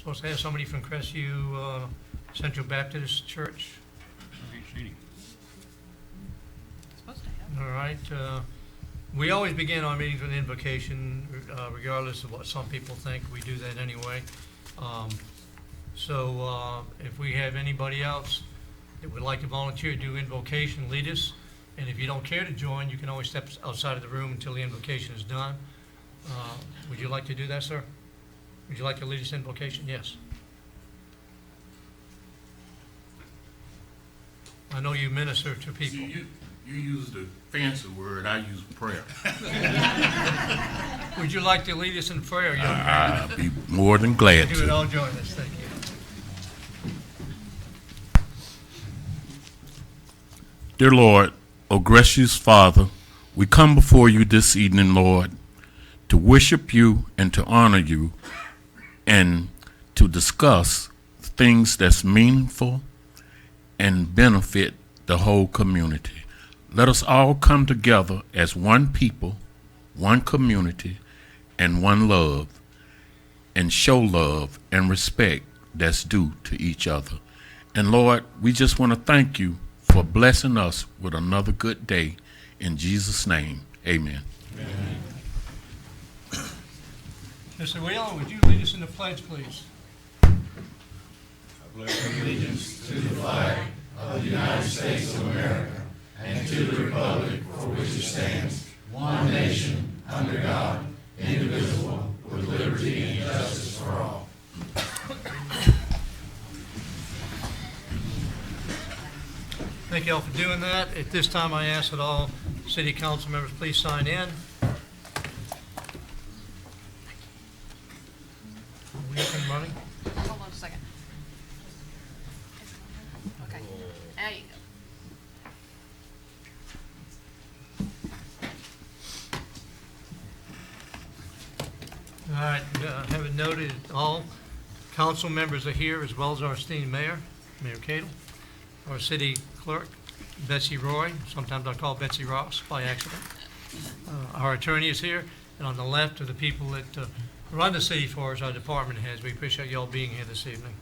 supposed to have somebody from Crestview Central Baptist Church. I ain't seen him. Supposed to have. All right. We always begin our meetings with an invocation, regardless of what some people think. We do that anyway. So if we have anybody else that would like to volunteer to do invocation, lead us. And if you don't care to join, you can always step outside of the room until the invocation is done. Would you like to do that, sir? Would you like to lead us in invocation? Yes. I know you minister to people. You use the fancy word, I use prayer. Would you like to lead us in prayer, young man? I'd be more than glad You would to. all join us. Thank you. Dear Lord, O gracious Father, we come before you this evening, Lord, to worship you and to honor you and to discuss things that's meaningful and benefit the whole community. Let us all come together as one people, one community, and one love, and show love and respect that's due to each other. And Lord, we just want to thank you for blessing us with another good day. In Jesus' name, amen. Mr. Wheeler, would you lead us in the pledge, please? Thank you all for doing that. At this time, I ask that all city council members please sign in. Are we up and running? Hold on a second. Okay, there you go. All right, have it noted, all council members are here, as well as our esteemed mayor, Mayor Cadle, our city clerk, Betsy Roy, sometimes I call Betsy Ross by accident. Our attorney is here, and on the left are the people that run the city for us, our department heads. We appreciate you all being here this evening.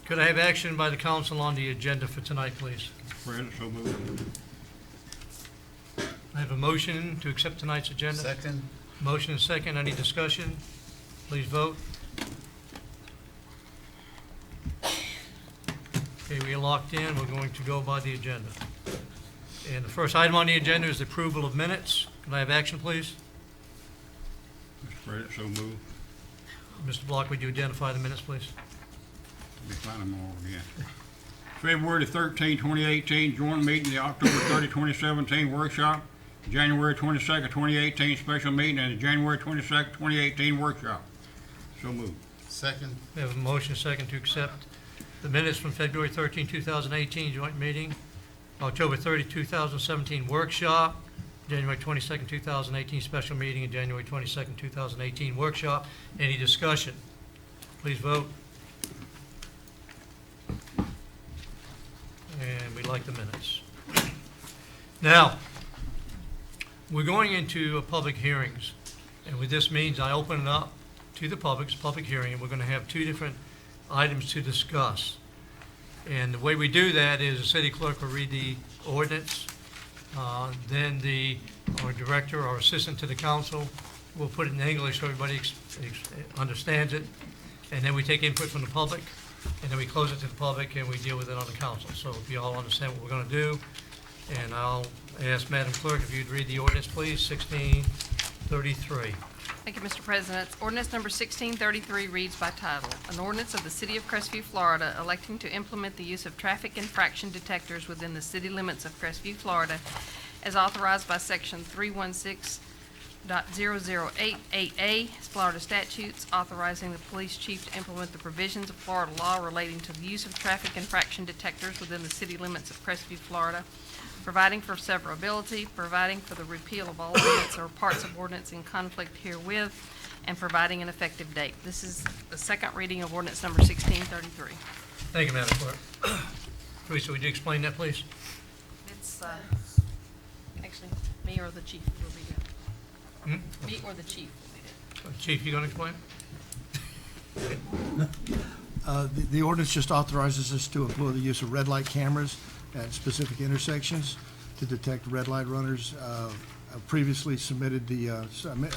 Could I have action by the council on the agenda for tonight, please? President, so moved. I have a motion to accept tonight's agenda. Second. Motion and second. Any discussion? Please vote. Okay, we are locked in. We're going to go by the agenda. And the first item on the agenda is the approval of minutes. Can I have action, please? Mr. President, so moved. Mr. Block, would you identify the minutes, please? Let me find them all again. February the 13th, 2018, joint meeting, the October 30, 2017 workshop, January 22nd, 2018 special meeting, and the January 22nd, 2018 workshop. So moved. Second. We have a motion and second to accept the minutes from February 13, 2018 joint meeting, October 30, 2017 workshop, January 22nd, 2018 special meeting, and January 22nd, 2018 workshop. Any discussion? Please vote. And we like the minutes. Now, we're going into public hearings, and what this means, I open it up to the public, it's a public hearing, and we're going to have two different items to discuss. And the way we do that is the city clerk will read the ordinance, then our director or assistant to the council will put it in English so everybody understands it, and then we take input from the public, and then we close it to the public and we deal with it on the council. So if you all understand what we're going to do, and I'll ask Madam Clerk if you'd read the ordinance, please, 1633. Thank you, Mr. President. Ordinance number 1633 reads by title, an ordinance of the City of Crestview, Florida, electing to implement the use of traffic infraction detectors within the city limits of Crestview, Florida, as authorized by Section 316.0088A Florida statutes, authorizing the police chief to implement the provisions of Florida law relating to the use of traffic infraction detectors within the city limits of Crestview, Florida, providing for severability, providing for the repeal of all ordinance or parts of ordinance in conflict herewith, and providing an effective date. This is the second reading of ordinance number 1633. Thank you, Madam Clerk. Teresa, would you explain that, please? It's actually me or the chief will read it. Me or the chief will read it. Chief, you gonna explain? The ordinance just authorizes us to employ the use of red light cameras at specific intersections to detect red light runners. I previously submitted the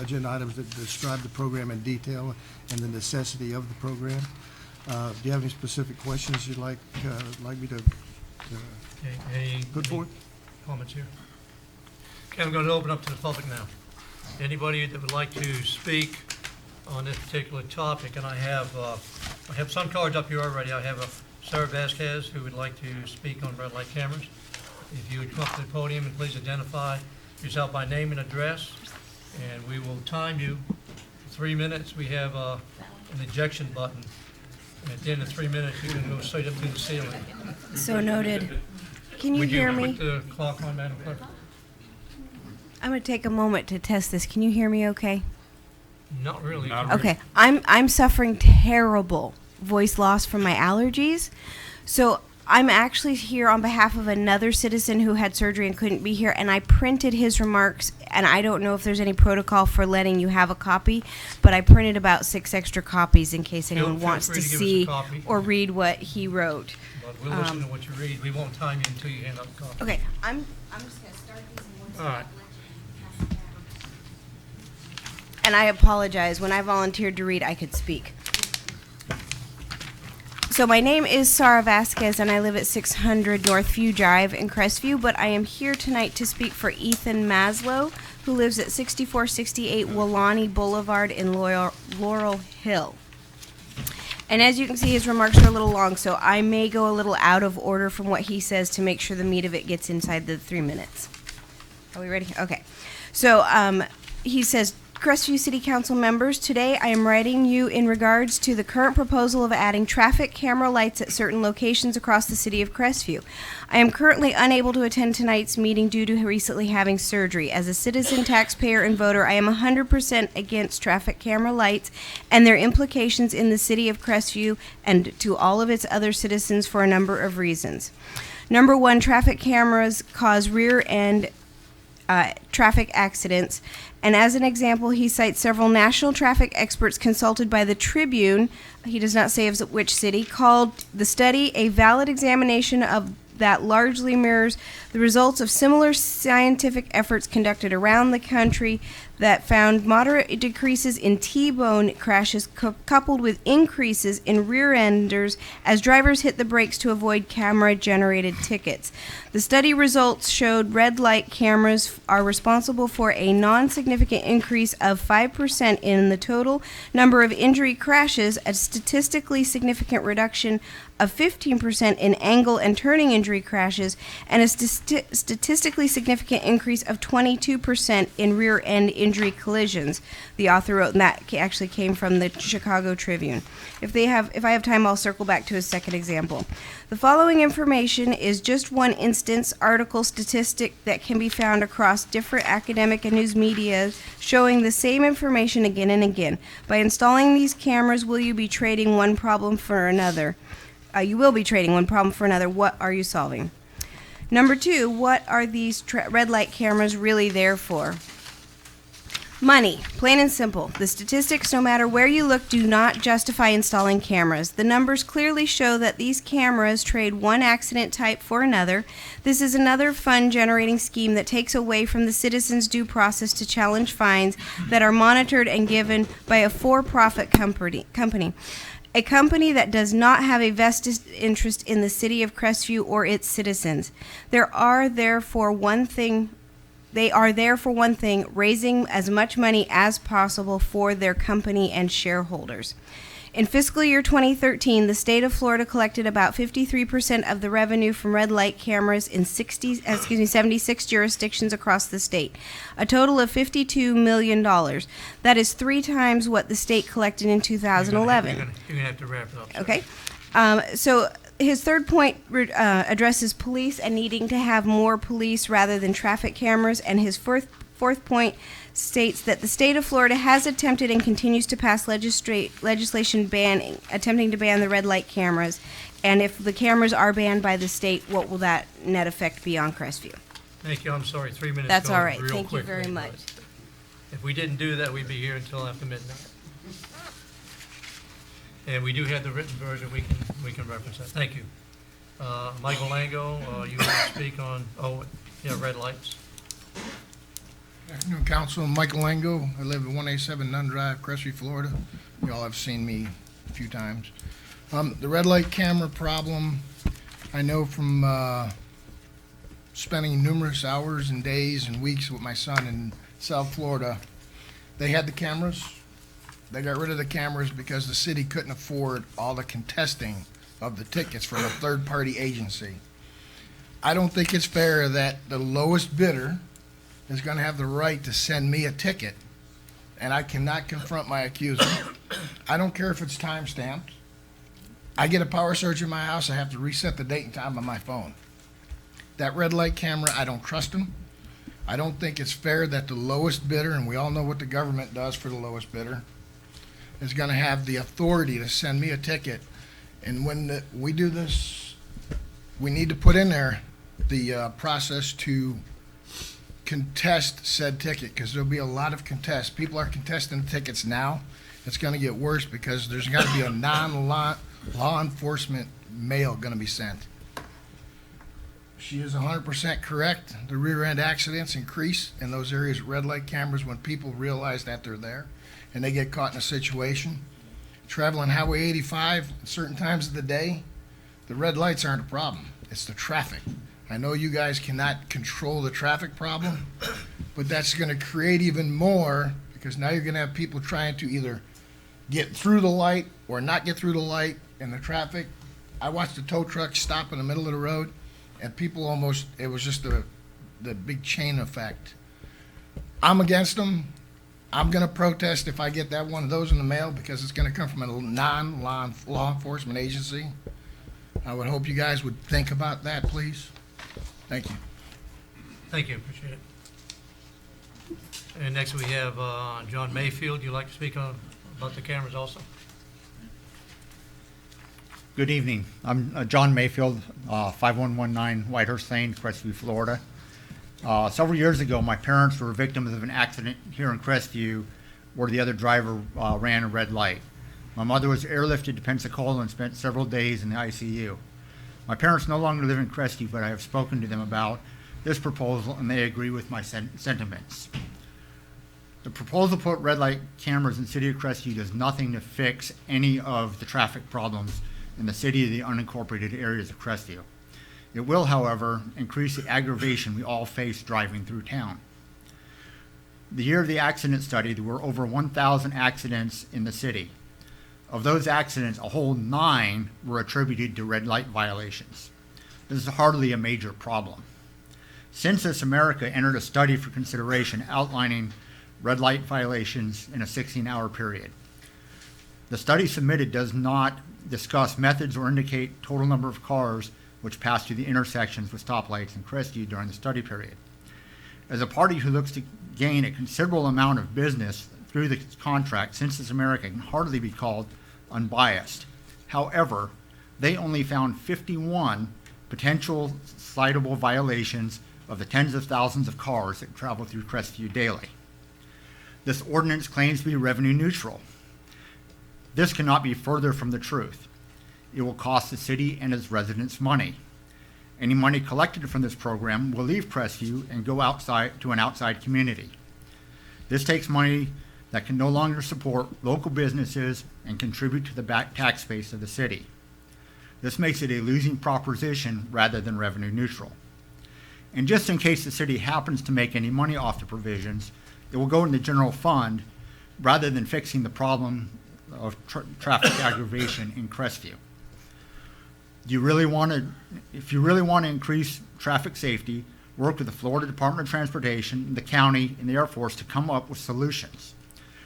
agenda items that describe the program in detail and the necessity of the program. Do you have any specific questions you'd like me to Okay, any put forward? comments here? Okay, I'm going to open up to the public now. Anybody that would like to speak on this particular topic, and I have some cards up here already. I have Sarah Vasquez who would like to speak on red light cameras. If you would come up to the podium and please identify yourself by name and address, and we will time you 3 minutes. We have an ejection button. And at the end of 3 minutes, you can go straight up to the ceiling. So noted. Can you Would hear you me? put the clock on, Madam Clerk? I'm going to take a moment to test this. Can you hear me okay? Not really. Not Okay. I'm suffering terrible voice loss from my allergies. So I'm actually here on behalf of another citizen who had surgery and couldn't be here, and I printed his remarks, and I don't know if there's any protocol for letting you have a copy, but I printed about 6 extra copies in case anyone Feel wants free to to give us a see copy. or read what he wrote. But we'll listen to what you read. We won't time you until you hand out the copy. Okay, I'm just going to start these in one All right. And I apologize. When I volunteered to read, I could speak. So my name is Sarah Vasquez, and I live at 600 Northview Drive in Crestview, but I am here tonight to speak for Ethan Maslow, who lives at 6468 Wulani Boulevard in Laurel Hill. And as you can see, his remarks are a little long, so I may go a little out of order from what he says to make sure the meat of it gets inside the 3 minutes. Are we ready? Okay. So he says, Crestview City Council members, today I am writing you in regards to the current proposal of adding traffic camera lights at certain locations across the city of Crestview. I am currently unable to attend tonight's meeting due to recently having surgery. As a citizen, taxpayer, and voter, I am 100% against traffic camera lights and their implications in the city of Crestview and to all of its other citizens for a number of reasons. Number one, traffic cameras cause rear-end traffic accidents. And as an example, he cites several national traffic experts consulted by the Tribune, he does not say of which city, called the study a valid examination of that largely mirrors the results of similar scientific efforts conducted around the country that found moderate decreases in T-bone crashes coupled with increases in rear-enders as drivers hit the brakes to avoid camera-generated tickets. The study results showed red light cameras are responsible for a non-significant increase of 5% in the total number of injury crashes, a statistically significant reduction of 15% in angle and turning injury crashes, and a statistically significant increase of 22% in rear-end injury collisions, the author wrote, and that actually came from the Chicago Tribune. If I have time, I'll circle back to a second example. The following information is just one instance article statistic that can be found across different academic and news media showing the same information again and again. By installing these cameras, will you be trading one problem for another? You will be trading one problem for another. What are you solving? Number two, what are these red light cameras really there for? Money, plain and simple. The statistics, no matter where you look, do not justify installing cameras. The numbers clearly show that these cameras trade one accident type for another. This is another fund-generating scheme that takes away from the citizens' due process to challenge fines that are monitored and given by a for-profit company. A company that does not have a vested interest in the city of Crestview or its citizens. They are there for one thing, raising as much money as possible for their company and shareholders. In fiscal year 2013, the state of Florida collected about 53% of the revenue from red light cameras in 76 jurisdictions across the state, a total of $52 million. That is 3 times what the state collected in 2011. You're gonna have to wrap it up. Sir. Okay. So his third point addresses police and needing to have more police rather than traffic cameras, and his fourth point states that the state of Florida has attempted and continues to pass legislation attempting to ban the red light cameras, and if the cameras are banned by the state, what will that net effect be on Crestview? Thank you. I'm sorry, 3 minutes. That's going all right. real Thank you quickly, very but much. If we didn't do that, we'd be here until after midnight. And we do have the written version, we can reference that. Thank you. Michael Lango, you want to speak on, red lights? Afternoon, Council. Michael Lango. I live at 187 Nunn Drive, Crestview, Florida. You all have seen me a few times. The red light camera problem, I know from spending numerous hours and days and weeks with my son in South Florida. They had the cameras. They got rid of the cameras because the city couldn't afford all the contesting of the tickets from a third-party agency. I don't think it's fair that the lowest bidder is going to have the right to send me a ticket, and I cannot confront my accuser. I don't care if it's time-stamped. I get a power surge in my house, I have to reset the date and time on my phone. That red light camera, I don't trust them. I don't think it's fair that the lowest bidder, and we all know what the government does for the lowest bidder, is going to have the authority to send me a ticket. And when we do this, we need to put in there the process to contest said ticket, because there'll be a lot of contests. People are contesting tickets now. It's going to get worse because there's got to be a non-law enforcement mail going to be sent. She is 100% correct. The rear end accidents increase in those areas with red light cameras when people realize that they're there and they get caught in a situation. Traveling Highway 85 at certain times of the day, the red lights aren't a problem. It's the traffic. I know you guys cannot control the traffic problem, but that's going to create even more, because now you're going to have people trying to either get through the light or not get through the light in the traffic. I watched a tow truck stop in the middle of the road, and people almost, it was just the big chain effect. I'm against them. I'm going to protest if I get that one of those in the mail, because it's going to come from a non-law enforcement agency. I would hope you guys would think about that, please. Thank you. Thank you, appreciate it. And next we have John Mayfield. You'd like to speak about the cameras also? Good evening. I'm John Mayfield, 5119 Whitehurst Lane, Crestview, Florida. Several years ago, my parents were victims of an accident here in Crestview where the other driver ran a red light. My mother was airlifted to Pensacola and spent several days in the ICU. My parents no longer live in Crestview, but I have spoken to them about this proposal, and they agree with my sentiments. The proposal to put red light cameras in the city of Crestview does nothing to fix any of the traffic problems in the city of the unincorporated areas of Crestview. It will, however, increase the aggravation we all face driving through town. The year of the accident study, there were over 1,000 accidents in the city. Of those accidents, a whole 9 were attributed to red light violations. This is hardly a major problem. Census America entered a study for consideration outlining red light violations in a 16-hour period. The study submitted does not discuss methods or indicate total number of cars which pass through the intersections with stoplights in Crestview during the study period. As a party who looks to gain a considerable amount of business through the contract, Census America can hardly be called unbiased. However, they only found 51 potential citable violations of the tens of thousands of cars that travel through Crestview daily. This ordinance claims to be revenue neutral. This cannot be further from the truth. It will cost the city and its residents money. Any money collected from this program will leave Crestview and go outside to an outside community. This takes money that can no longer support local businesses and contribute to the back tax base of the city. This makes it a losing proposition rather than revenue neutral. And just in case the city happens to make any money off the provisions, it will go in the general fund rather than fixing the problem of traffic aggravation in Crestview. If you really want to increase traffic safety, work with the Florida Department of Transportation, the county, and the Air Force to come up with solutions.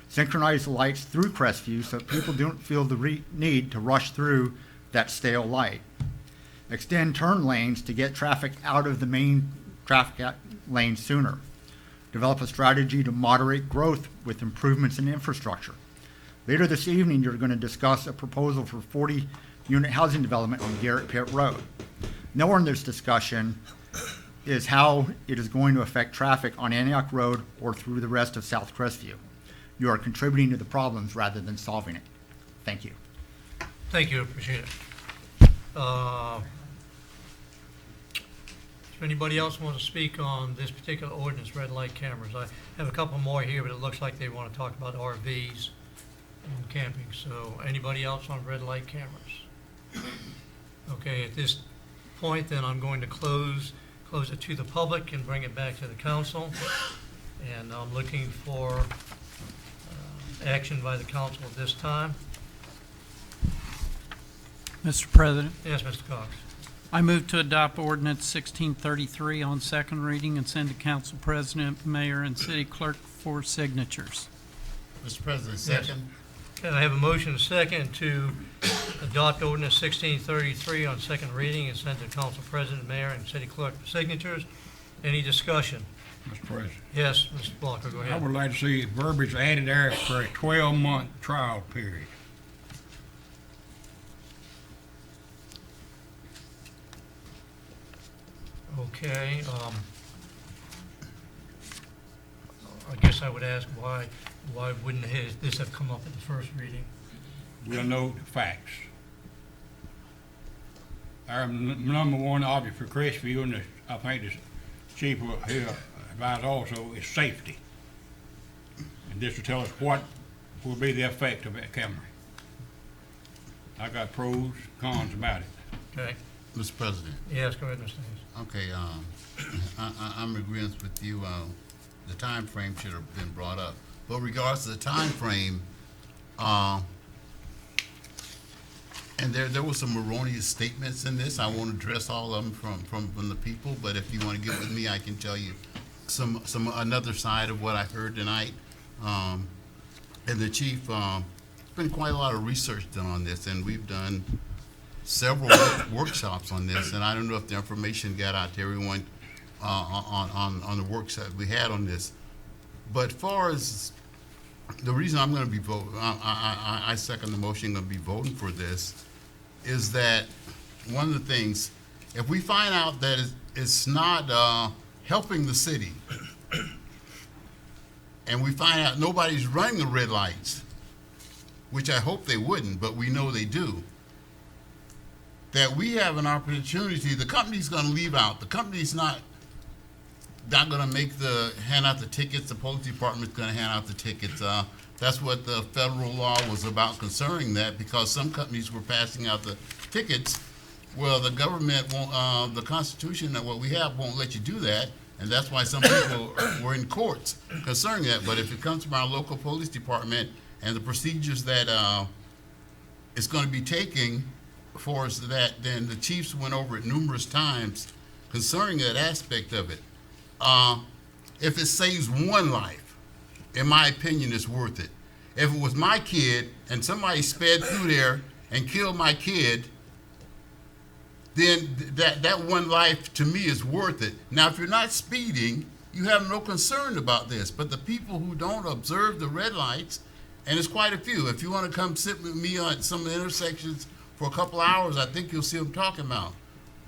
Synchronize the lights through Crestview so that people don't feel the need to rush through that stale light. Extend turn lanes to get traffic out of the main traffic lane sooner. Develop a strategy to moderate growth with improvements in infrastructure. Later this evening, you're going to discuss a proposal for 40-unit housing development on Garrett Pit Road. Nowhere in this discussion is how it is going to affect traffic on Antioch Road or through the rest of South Crestview. You are contributing to the problems rather than solving it. Thank you. Thank you, appreciate it. Does anybody else want to speak on this particular ordinance, red light cameras? I have a couple more here, but it looks like they want to talk about RVs and camping. So anybody else on red light cameras? Okay, at this point, then I'm going to close it to the public and bring it back to the council. And I'm looking for action by the council at this time. Mr. President, Yes, Mr. Cox. I move to adopt ordinance 1633 on second reading and send to council president, mayor, and city clerk for signatures. Mr. President, Yes. second. Okay, I have a motion and a second to adopt ordinance 1633 on second reading and send to council president, mayor, and city clerk for signatures. Any discussion? Mr. President. Yes, Mr. Blocker, go I ahead. would like to see verbiage added there for a 12-month trial period. Okay, I guess I would ask why wouldn't this have come up at the first reading? We'll know the facts. Our number one object for Crestview, and I think the chief will hear about also, is safety. And this will tell us what will be the effect of that camera. I got pros, cons about it. Okay, Mr. President, yes, go ahead, Mr. Hayes. okay, I'm in agreement with you, the time frame should have been brought up. But regards to the time frame, and there were some erroneous statements in this. I won't address all of them from the people, but if you want to get with me, I can tell you some another side of what I heard tonight. And the chief, been quite a lot of research done on this, and we've done several workshops on this, and I don't know if the information got out to everyone on the workshop we had on this. But far as the reason I'm going to be voting, I second the motion, going to be voting for this, is that one of the things, if we find out that it's not helping the city, and we find out nobody's running the red lights, which I hope they wouldn't, but we know they do, that we have an opportunity. The company's going to leave out. The company's not going to hand out the tickets. The police department's going to hand out the tickets. That's what the federal law was about, concerning that, because some companies were passing out the tickets. Well, the government won't, the Constitution that what we have won't let you do that, and that's why some people were in courts concerning that. But if it comes from our local police department and the procedures that it's going to be taking for us, that then the chiefs went over it numerous times concerning that aspect of it. If it saves one life, in my opinion, it's worth it. If it was my kid and somebody sped through there and killed my kid, then that one life to me is worth it. Now, if you're not speeding, you have no concern about this. But the people who don't observe the red lights, and it's quite a few. If you want to come sit with me on some of the intersections for a couple hours, I think you'll see what I'm talking about.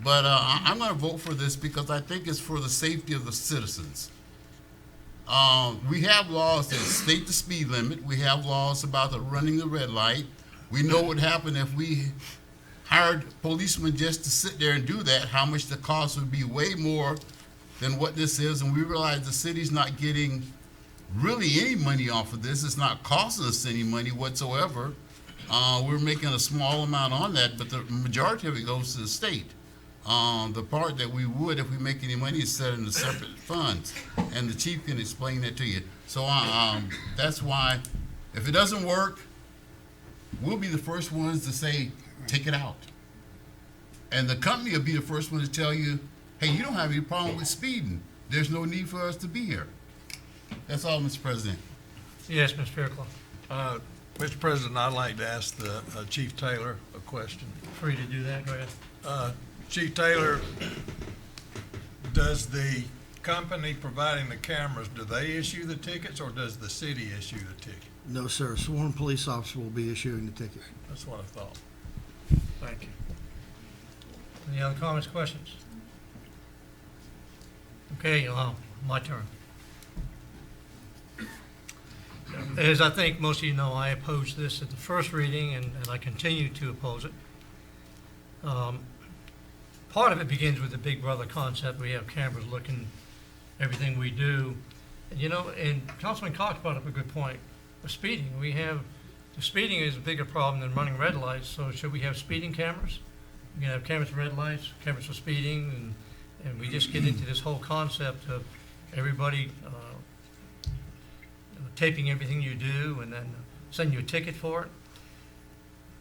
But I'm going to vote for this because I think it's for the safety of the citizens. We have laws that state the speed limit. We have laws about running the red light. We know what happened if we hired policemen just to sit there and do that, how much the cost would be way more than what this is. And we realize the city's not getting really any money off of this. It's not costing us any money whatsoever. We're making a small amount on that, but the majority of it goes to the state. The part that we would, if we make any money, is set into separate funds, and the chief can explain that to you. So that's why, if it doesn't work, we'll be the first ones to say, take it out. And the company will be the first one to tell you, hey, you don't have any problem with speeding. There's no need for us to be here. That's all, Mr. President. Yes, Ms. Fairclough. Mr. President, I'd like to ask the Chief Taylor a question. Free to do that, go ahead. Chief Taylor, does the company providing the cameras, do they issue the tickets or does the city issue the ticket? No, sir. A sworn police officer will be issuing the ticket. That's what I thought. Thank you. Any other comments, questions? Okay, my turn. As I think most of you know, I opposed this at the first reading, and I continue to oppose it. Part of it begins with the Big Brother concept. We have cameras looking everything we do. And, you know, and Councilman Cox brought up a good point. The speeding, the speeding is a bigger problem than running red lights, so should we have speeding cameras? We can have cameras for red lights, cameras for speeding, and we just get into this whole concept of everybody taping everything you do and then send you a ticket for it.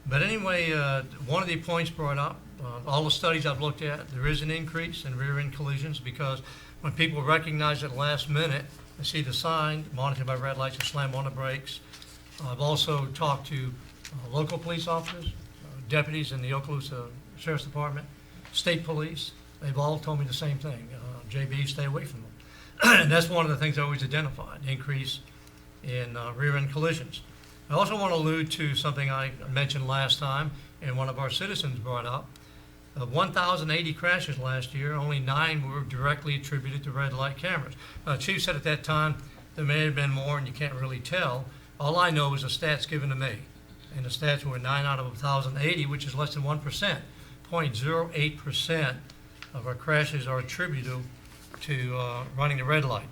But anyway, one of the points brought up, all the studies I've looked at, there is an increase in rear-end collisions because when people recognize it last minute, they see the sign, monitored by red lights, and slam on the brakes. I've also talked to local police officers, deputies in the Okaloosa Sheriff's Department, state police. They've all told me the same thing. JB, stay away from them. And that's one of the things I always identified, increase in rear-end collisions. I also want to allude to something I mentioned last time and one of our citizens brought up. Of 1,080 crashes last year, only 9 were directly attributed to red light cameras. Chief said at that time there may have been more and you can't really tell. All I know is the stats given to me. And the stats were 9 out of 1,080, which is less than 1%. 0.08% of our crashes are attributable to running the red light.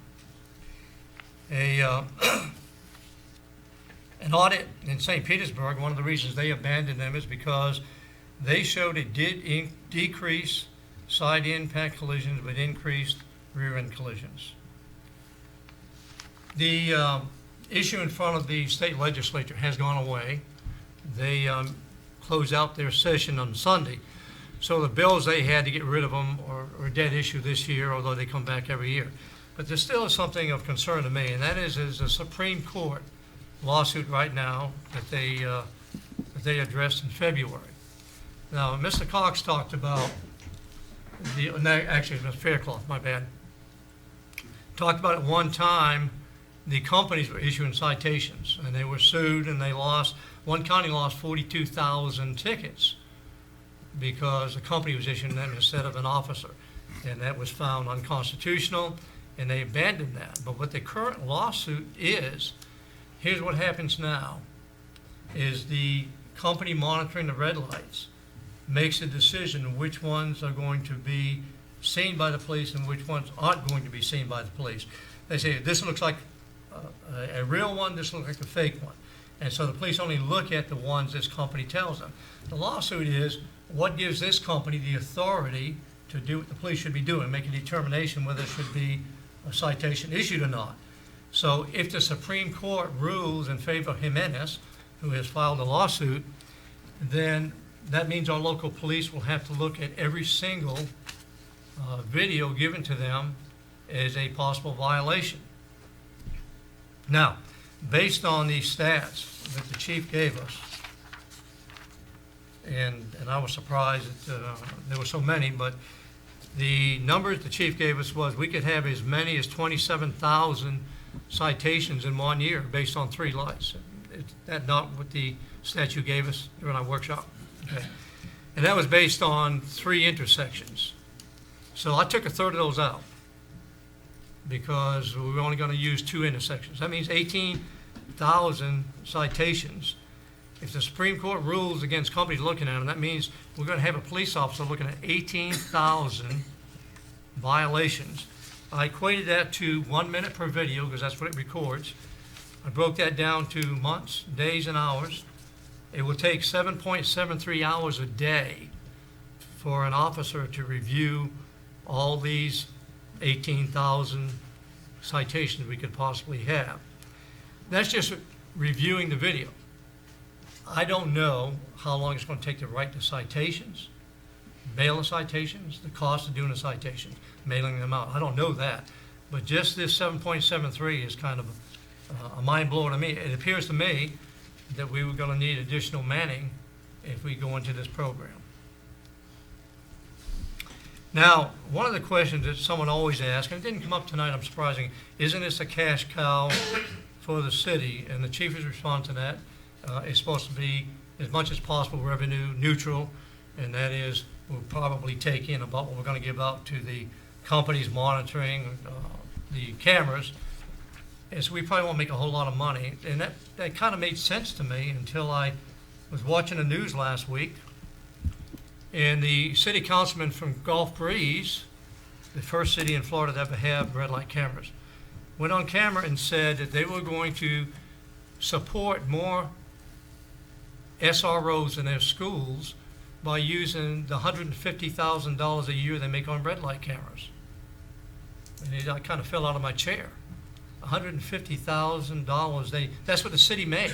An audit in St. Petersburg, one of the reasons they abandoned them is because they showed it did decrease side impact collisions but increased rear end collisions. The issue in front of the state legislature has gone away. They closed out their session on Sunday. So the bills they had to get rid of them are a dead issue this year, although they come back every year. But there still is something of concern to me, and that is the Supreme Court lawsuit right now that they addressed in February. Now, Mr. Cox talked about actually, Mr. Faircloth, my bad, talked about at one time the companies were issuing citations, and they were sued, and they lost, one county lost 42,000 tickets because the company was issuing them instead of an officer, and that was found unconstitutional, and they abandoned that. But what the current lawsuit is, here's what happens now, is the company monitoring the red lights makes a decision which ones are going to be seen by the police and which ones aren't going to be seen by the police. They say, this looks like a real one, this looks like a fake one. And so the police only look at the ones this company tells them. The lawsuit is, what gives this company the authority to do what the police should be doing, make a determination whether there should be a citation issued or not. So if the Supreme Court rules in favor of Jimenez, who has filed a lawsuit, then that means our local police will have to look at every single video given to them as a possible violation. Now, based on these stats that the chief gave us, and I was surprised that there were so many, but the numbers the chief gave us was we could have as many as 27,000 citations in 1 year based on 3 lights. Is that not what the statute gave us during our workshop? Okay. And that was based on 3 intersections. So I took a third of those out because we were only going to use 2 intersections. That means 18,000 citations. If the Supreme Court rules against companies looking at them, that means we're going to have a police officer looking at 18,000 violations. I equated that to 1 minute per video because that's what it records. I broke that down to months, days, and hours. It will take 7.73 hours a day for an officer to review all these 18,000 citations we could possibly have. That's just reviewing the video. I don't know how long it's going to take to write the citations, mail the citations, the cost of doing the citations, mailing them out. I don't know that. But just this 7.73 is kind of a mind blower to me. It appears to me that we were going to need additional manning if we go into this program. Now, one of the questions that someone always asks, and it didn't come up tonight, I'm surprising, isn't this a cash cow for the city? And the chief's response to that is supposed to be as much as possible revenue neutral, and that is we'll probably take in about what we're going to give out to the companies monitoring the cameras, is we probably won't make a whole lot of money. And that kind of made sense to me until I was watching the news last week. And the city councilman from Gulf Breeze, the first city in Florida to ever have red light cameras, went on camera and said that they were going to support more SROs in their schools by using the $150,000 a year they make on red light cameras. And I kind of fell out of my chair. $150,000, that's what the city made.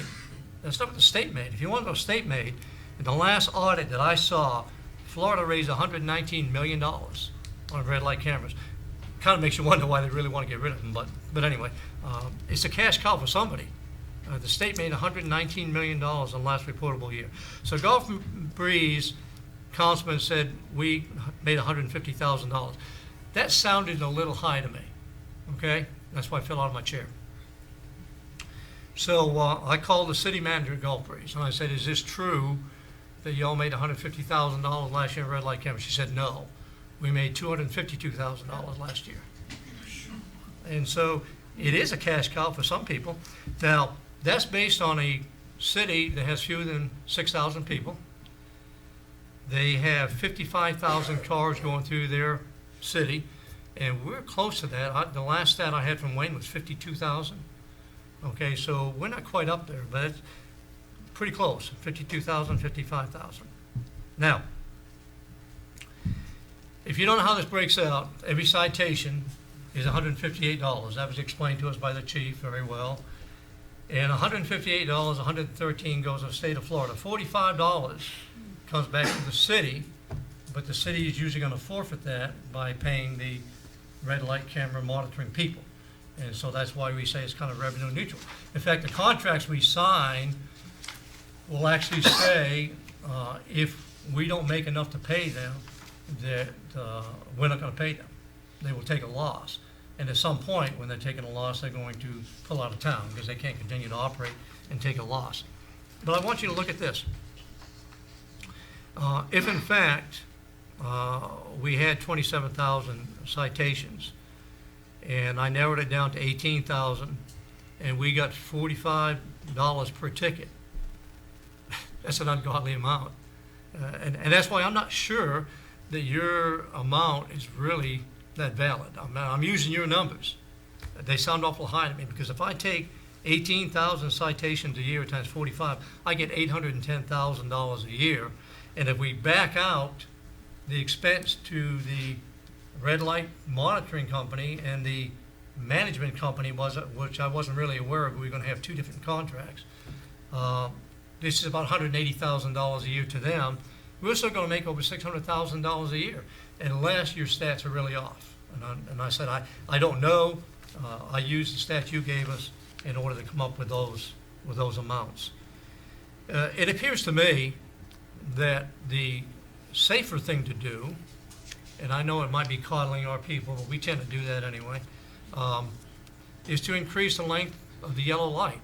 That's not what the state made. If you want to know what the state made, in the last audit that I saw, Florida raised $119 million on red light cameras. Kind of makes you wonder why they really want to get rid of them, but anyway, it's a cash cow for somebody. The state made $119 million in the last reportable year. So Gulf Breeze councilman said we made $150,000. That sounded a little high to me, okay? That's why I fell out of my chair. So I called the city manager at Gulf Breeze, and I said, is this true that y'all made $150,000 last year in red light cameras? She said, no. We made $252,000 last year. And so it is a cash cow for some people. Now, that's based on a city that has fewer than 6,000 people. They have 55,000 cars going through their city, and we're close to that. The last stat I had from Wayne was 52,000. Okay, so we're not quite up there, but it's pretty close, 52,000, 55,000. Now, if you don't know how this breaks out, every citation is $158. That was explained to us by the chief very well. And $158, $113 goes to the state of Florida. $45 comes back to the city, but the city is usually going to forfeit that by paying the red light camera monitoring people. And so that's why we say it's kind of revenue neutral. In fact, the contracts we sign will actually say if we don't make enough to pay them, that we're not going to pay them. They will take a loss. And at some point, when they're taking a loss, they're going to pull out of town because they can't continue to operate and take a loss. But I want you to look at this. If in fact we had 27,000 citations, and I narrowed it down to 18,000, and we got $45 per ticket, that's an ungodly amount. And that's why I'm not sure that your amount is really that valid. I'm using your numbers. They sound awful high to me, because if I take 18,000 citations a year times 45, I get $810,000 a year. And if we back out the expense to the red light monitoring company and the management company, which I wasn't really aware of, we were going to have two different contracts. This is about $180,000 a year to them. We're still going to make over $600,000 a year, unless your stats are really off. And I said, I don't know. I used the stats you gave us in order to come up with those amounts. It appears to me that the safer thing to do, and I know it might be coddling our people, but we tend to do that anyway, is to increase the length of the yellow light.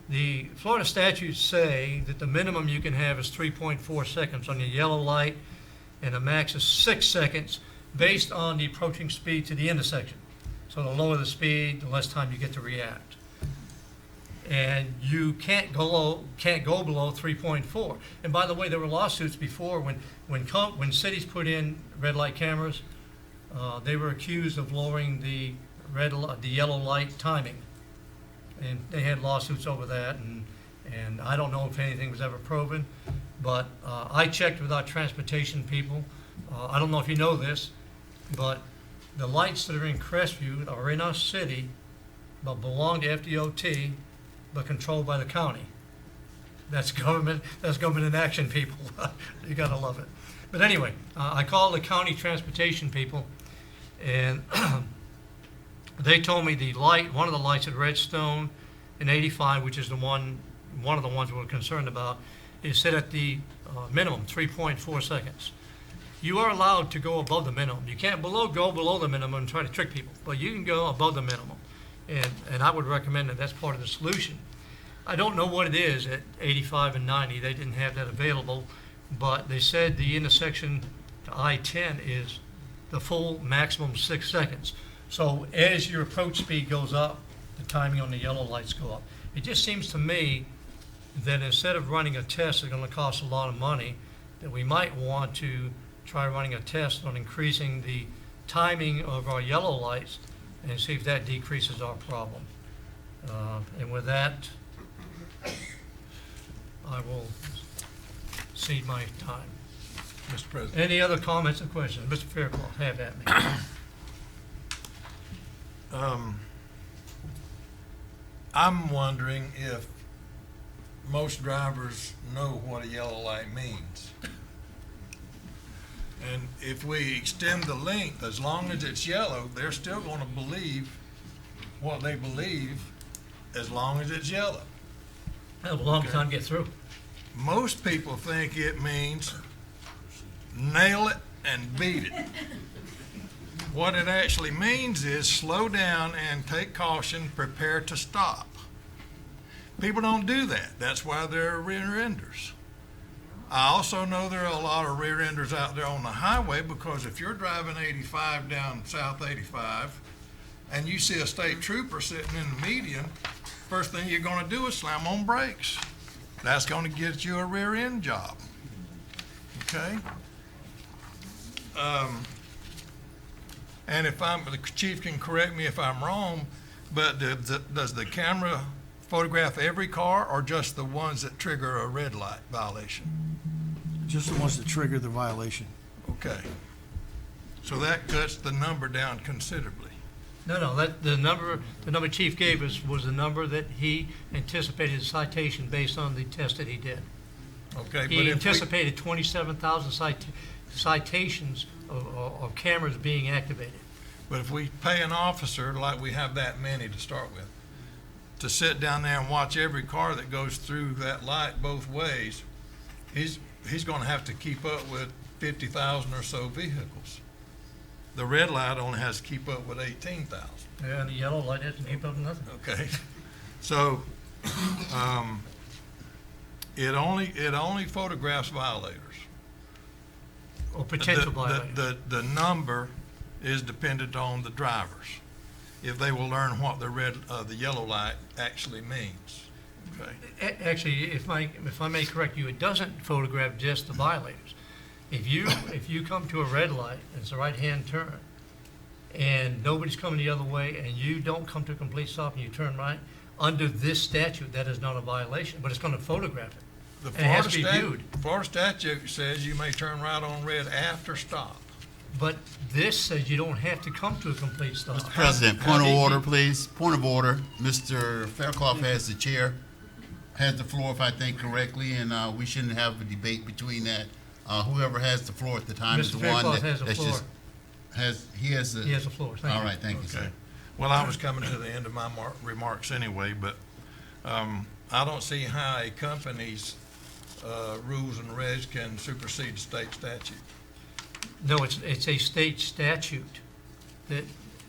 The Florida statutes say that the minimum you can have is 3.4 seconds on the yellow light, and the max is 6 seconds based on the approaching speed to the intersection. So the lower the speed, the less time you get to react. And you can't go below 3.4. And by the way, there were lawsuits before when cities put in red light cameras, they were accused of lowering the yellow light timing. And they had lawsuits over that, and I don't know if anything was ever proven, but I checked with our transportation people. I don't know if you know this, but the lights that are in Crestview are in our city, but belong to FDOT, but controlled by the county. That's government in action, people. You gotta love it. But anyway, I called the county transportation people, and they told me one of the lights at Redstone and 85, which is one of the ones we're concerned about, is set at the minimum, 3.4 seconds. You are allowed to go above the minimum. You can't go below the minimum and try to trick people, but you can go above the minimum. And I would recommend that that's part of the solution. I don't know what it is at 85 and 90. They didn't have that available, but they said the intersection to I-10 is the full maximum 6 seconds. So as your approach speed goes up, the timing on the yellow lights go up. It just seems to me that instead of running a test that's gonna cost a lot of money, that we might want to try running a test on increasing the timing of our yellow lights and see if that decreases our problem. And with that, I will cede my time. Mr. President. Any other comments or questions? Mr. Fairclough, have at me. I'm wondering if most drivers know what a yellow light means. And if we extend the length, as long as it's yellow, they're still gonna believe what they believe as long as it's yellow. Have a long time to get through. Most people think it means nail it and beat it. What it actually means is slow down and take caution, prepare to stop. People don't do that. That's why there are rear enders. I also know there are a lot of rear enders out there on the highway, because if you're driving 85 down South 85 and you see a state trooper sitting in the median, first thing you're gonna do is slam on brakes. That's gonna get you a rear end job, okay? And if the chief can correct me if I'm wrong, but does the camera photograph every car or just the ones that trigger a red light violation? Just the ones that trigger the violation. Okay. So that cuts the number down considerably. No, the number Chief gave us was the number that he anticipated citation based on the test that he did. Okay, but He if we, anticipated 27,000 citations of cameras being activated. but if we pay an officer, like we have that many to start with, to sit down there and watch every car that goes through that light both ways, he's gonna have to keep up with 50,000 or so vehicles. The red light only has to keep up with 18,000. Yeah, and the yellow light doesn't keep up with nothing. Okay, so, it only photographs violators. Or potential The- violators. The number is dependent on the drivers, if they will learn what the yellow light actually means, okay? Actually, if I may correct you, it doesn't photograph just the violators. If you come to a red light, and it's a right-hand turn, and nobody's coming the other way, and you don't come to a complete stop and you turn right, under this statute, that is not a violation, but it's gonna photograph it. The And it has to be Florida viewed. Florida statute says you may turn right on red after stop. But this says you don't have to come to a complete stop. Mr. President, point of order, please. Point of order. Mr. Fairclough has the chair, has the floor if I think correctly, and we shouldn't have a debate between that. Whoever has the floor at the time is Mr. the one Fairclough has the that's floor. just, he has the. He has the floor. Thank All you. right, thank you, sir. Okay. Well, I was coming to the end of my remarks anyway, but I don't see how a company's rules and regs can supersede state statute. No, it's a state statute that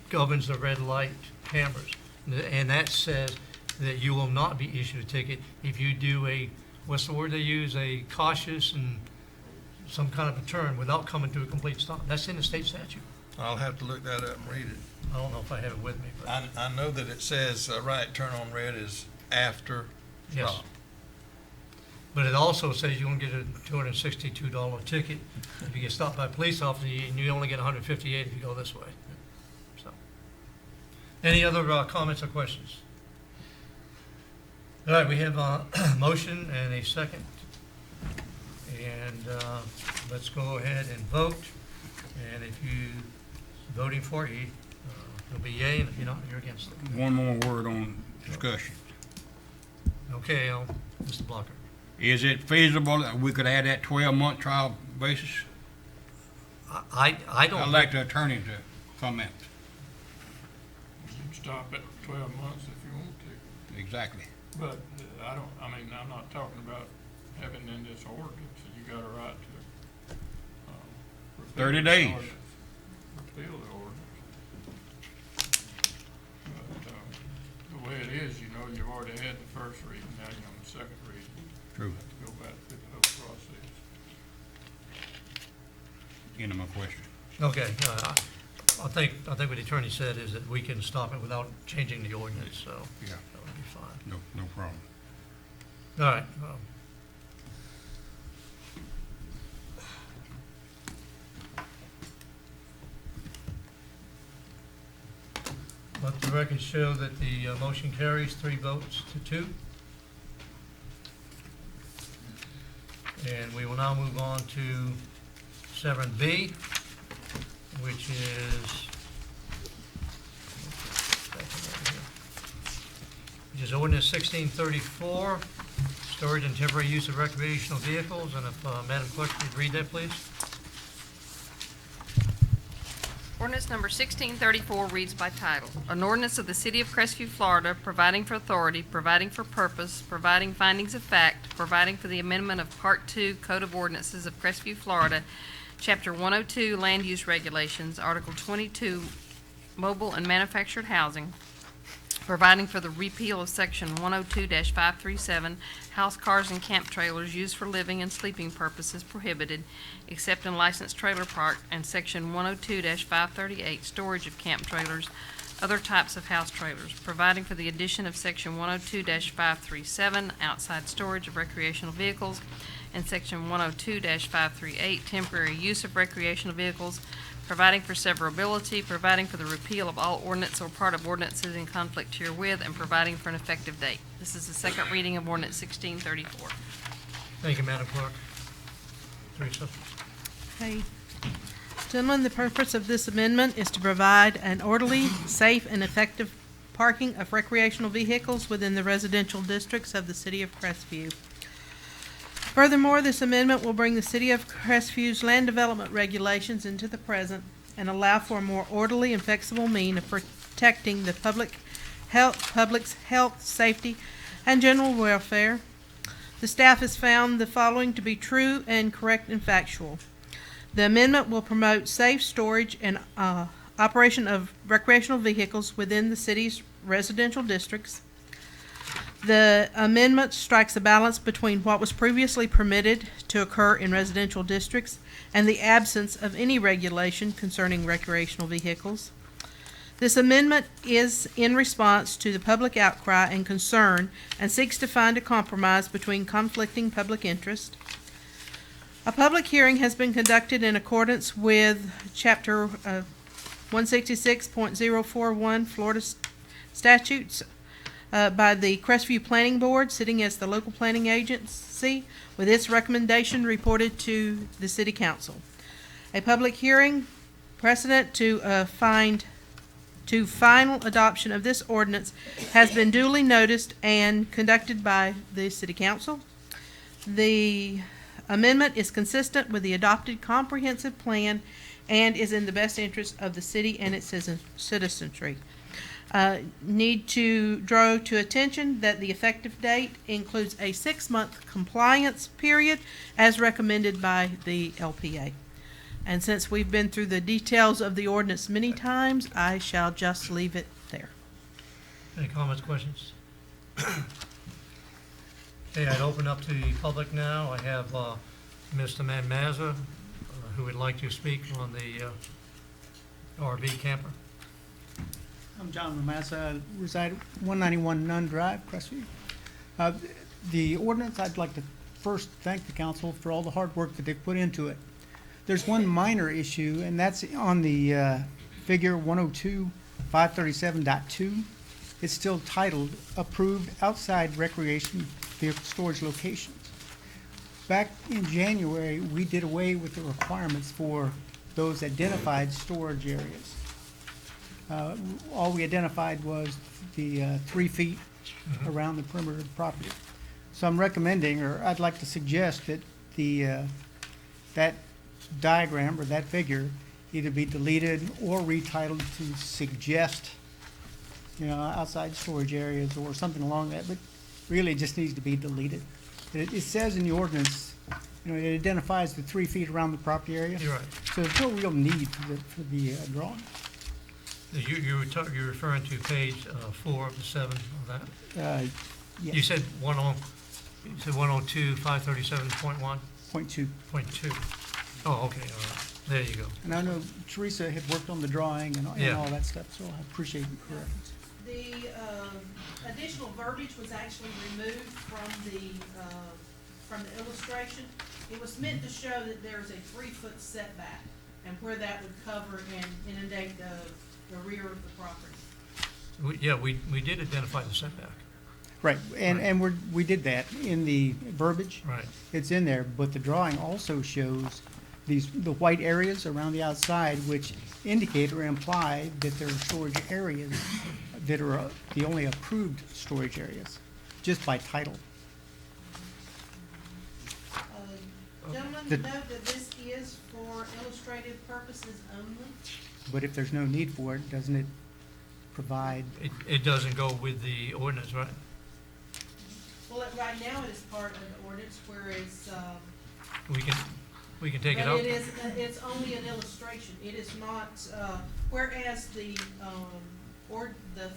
governs the red light cameras. And that says that you will not be issued a ticket if you do what's the word they use, a cautious and some kind of a turn without coming to a complete stop. That's in the state statute. I'll have to look that up and read it. I don't know if I have it with me, but I know that it says right turn on red is after yes. stop. But it also says you're gonna get a $262 ticket if you get stopped by a police officer, and you only get 158 if you go this way. So, any other comments or questions? All right, we have a motion and a second. And let's go ahead and vote. And if you voting for it, it'll be yea, and if you're not, you're against it. One more word on discussion. Okay, Mr. Blocker. Is it feasible that we could add that 12-month trial basis? I don't. I'd like the attorney to comment. You can stop at 12 months if you want to, Exactly. but I'm not talking about having in this ordinance, that you got a right to, repeal 30 the days. ordinance. Repeal the ordinance. But, the way it is, you've already had the first reading, now you're on the second reading. True. You have to go back through the whole process. End of my question. Okay, I think what the attorney said is that we can stop it without changing the ordinance, so Yeah, that would be fine. no problem. All right. Let the record show that the motion carries 3 votes to 2. And we will now move on to 7B, which is ordinance 1634, storage and temporary use of recreational vehicles. And if Madam Clerk would read that, please. Ordinance number 1634 reads by title. An ordinance of the City of Crestview, Florida, providing for authority, providing for purpose, providing findings of fact, providing for the amendment of Part 2 Code of Ordinances of Crestview, Florida, Chapter 102 Land Use Regulations, Article 22 Mobile and Manufactured Housing, providing for the repeal of Section 102-537, house cars and camp trailers used for living and sleeping purposes prohibited, except in licensed trailer park, and Section 102-538, storage of camp trailers, other types of house trailers, providing for the addition of Section 102-537, outside storage of recreational vehicles, and Section 102-538, temporary use of recreational vehicles, providing for severability, providing for the repeal of all ordinance or part of ordinances in conflict herewith, and providing for an effective date. This is the second reading of ordinance 1634. Thank you, Madam Clerk. Teresa? Okay. Gentlemen, the purpose of this amendment is to provide an orderly, safe, and effective parking of recreational vehicles within the residential districts of the City of Crestview. Furthermore, this amendment will bring the City of Crestview's land development regulations into the present and allow for a more orderly and flexible means of protecting the public's health, safety, and general welfare. The staff has found the following to be true and correct and factual. The amendment will promote safe storage and operation of recreational vehicles within the city's residential districts. The amendment strikes a balance between what was previously permitted to occur in residential districts and the absence of any regulation concerning recreational vehicles. This amendment is in response to the public outcry and concern and seeks to find a compromise between conflicting public interest. A public hearing has been conducted in accordance with Chapter 166.041 Florida statutes by the Crestview Planning Board, sitting as the local planning agency, with its recommendation reported to the City Council. A public hearing precedent to final adoption of this ordinance has been duly noticed and conducted by the City Council. The amendment is consistent with the adopted comprehensive plan and is in the best interest of the city and its citizenry. Need to draw to attention that the effective date includes a 6-month compliance period as recommended by the LPA. And since we've been through the details of the ordinance many times, I shall just leave it there. Any comments, questions? Okay, I'd open up to the public now. I have Mr. Mazza, who would like to speak on the RV camper. I'm John Mamassa, reside at 191 Nunn Drive, Crestview. The ordinance, I'd like to first thank the council for all the hard work that they've put into it. There's one minor issue, and that's on the figure 102-537.2. It's still titled Approved Outside Recreation Vehicle Storage Locations. Back in January, we did away with the requirements for those identified storage areas. All we identified was the 3 feet around the perimeter of the property. So I'm recommending, or I'd like to suggest that that diagram or that figure either be deleted or retitled to suggest, outside storage areas or something along that, but really it just needs to be deleted. It says in the ordinance, it identifies the 3 feet around the property area. You're right. So there's no real need for the drawing. You're referring to page 4 of the 7 of that? Yes. You said 102, 537.1? .2. .2. Oh, okay, all right. There you go. And I know Teresa had worked on the drawing and Yeah. all that stuff, so I appreciate the corrections. The additional verbiage was actually removed from the illustration. It was meant to show that there's a 3-foot setback and where that would cover and inundate the rear of the property. Yeah, we did identify the setback. Right, and we did that in the verbiage. Right. It's in there, but the drawing also shows the white areas around the outside, which indicate or imply that there are storage areas that are the only approved storage areas, just by title. Gentlemen, The- note that this is for illustrative purposes only. But if there's no need for it, doesn't it provide, It doesn't go with the ordinance, right? Well, right now it is part of the ordinance, whereas, We can take it but out? it's only an illustration. It is not, whereas the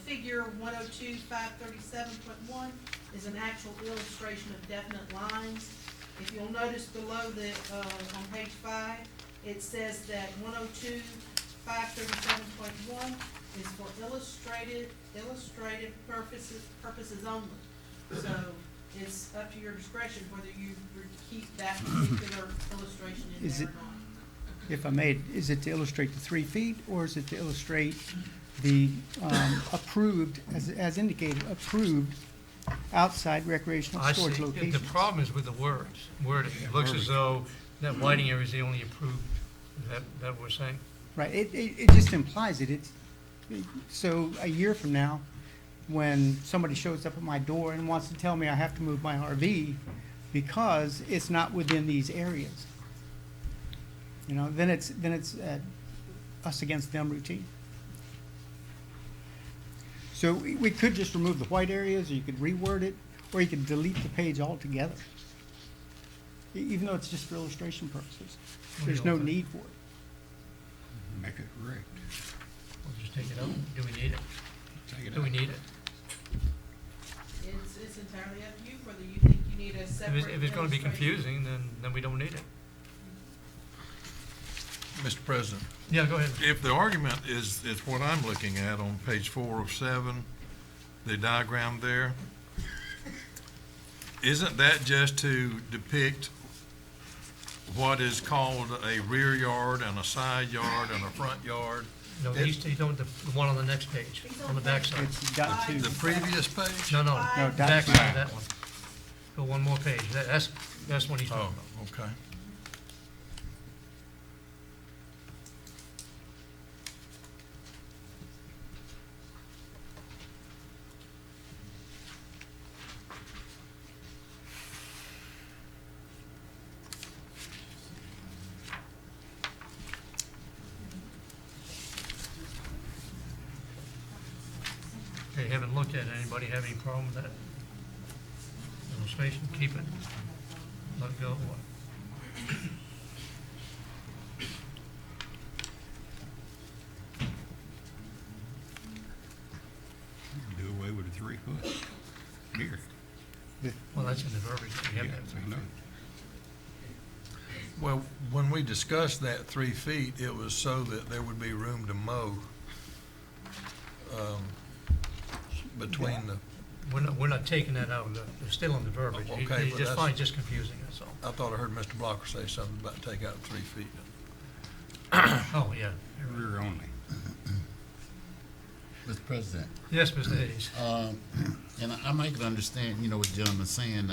figure 102-537.1 is an actual illustration of definite lines. If you'll notice below on page 5, it says that 102-537.1 is for illustrative purposes only. So it's up to your discretion whether you keep that particular illustration in Is there or it- not. if I may, is it to illustrate the 3 feet, or is it to illustrate the approved, as indicated, approved outside recreational I see. storage The locations? problem is with the wording. It looks as though that whiting area is the only approved. Is that what we're saying? Right, it just implies it. So a year from now, when somebody shows up at my door and wants to tell me I have to move my RV because it's not within these areas, then it's us against them routine. So we could just remove the white areas, or you could reword it, or you could delete the page altogether. Even though it's just for illustration purposes. There's no need for it. Make it correct. We'll just take it out. Do we need it? Take it Do we out. need it? It's entirely up to you whether you think you need a separate If it's gonna be illustration. confusing, then we don't need it. Mr. President, Yeah, go ahead. if the argument is what I'm looking at on page 4 of 7, the diagram there, isn't that just to depict what is called a rear yard and a side yard and a front yard? No, he's talking the one on the next page, on the back side. It's got to. The previous page? No, No, back that's side of that one. Go one more page. That's what he's Oh, talking about. okay. Okay, haven't looked at it. Anybody have any problem with that? Illustration, keep it, let go, what? Do away with the 3 foot. Here. Well, that's in the verbiage. We have Yeah, that 3 I know. feet. Well, when we discussed that 3 feet, it was so that there would be room to mow between the, We're not taking that out of it's still in the verbiage. Oh, He- okay, He but just that's- finds just confusing, that's all. I thought I heard Mr. Blocker say something about take out 3 feet. Oh, yeah. Rear only. Mr. President, Yes, Mr. Hayes. and I might understand, what the gentleman's saying.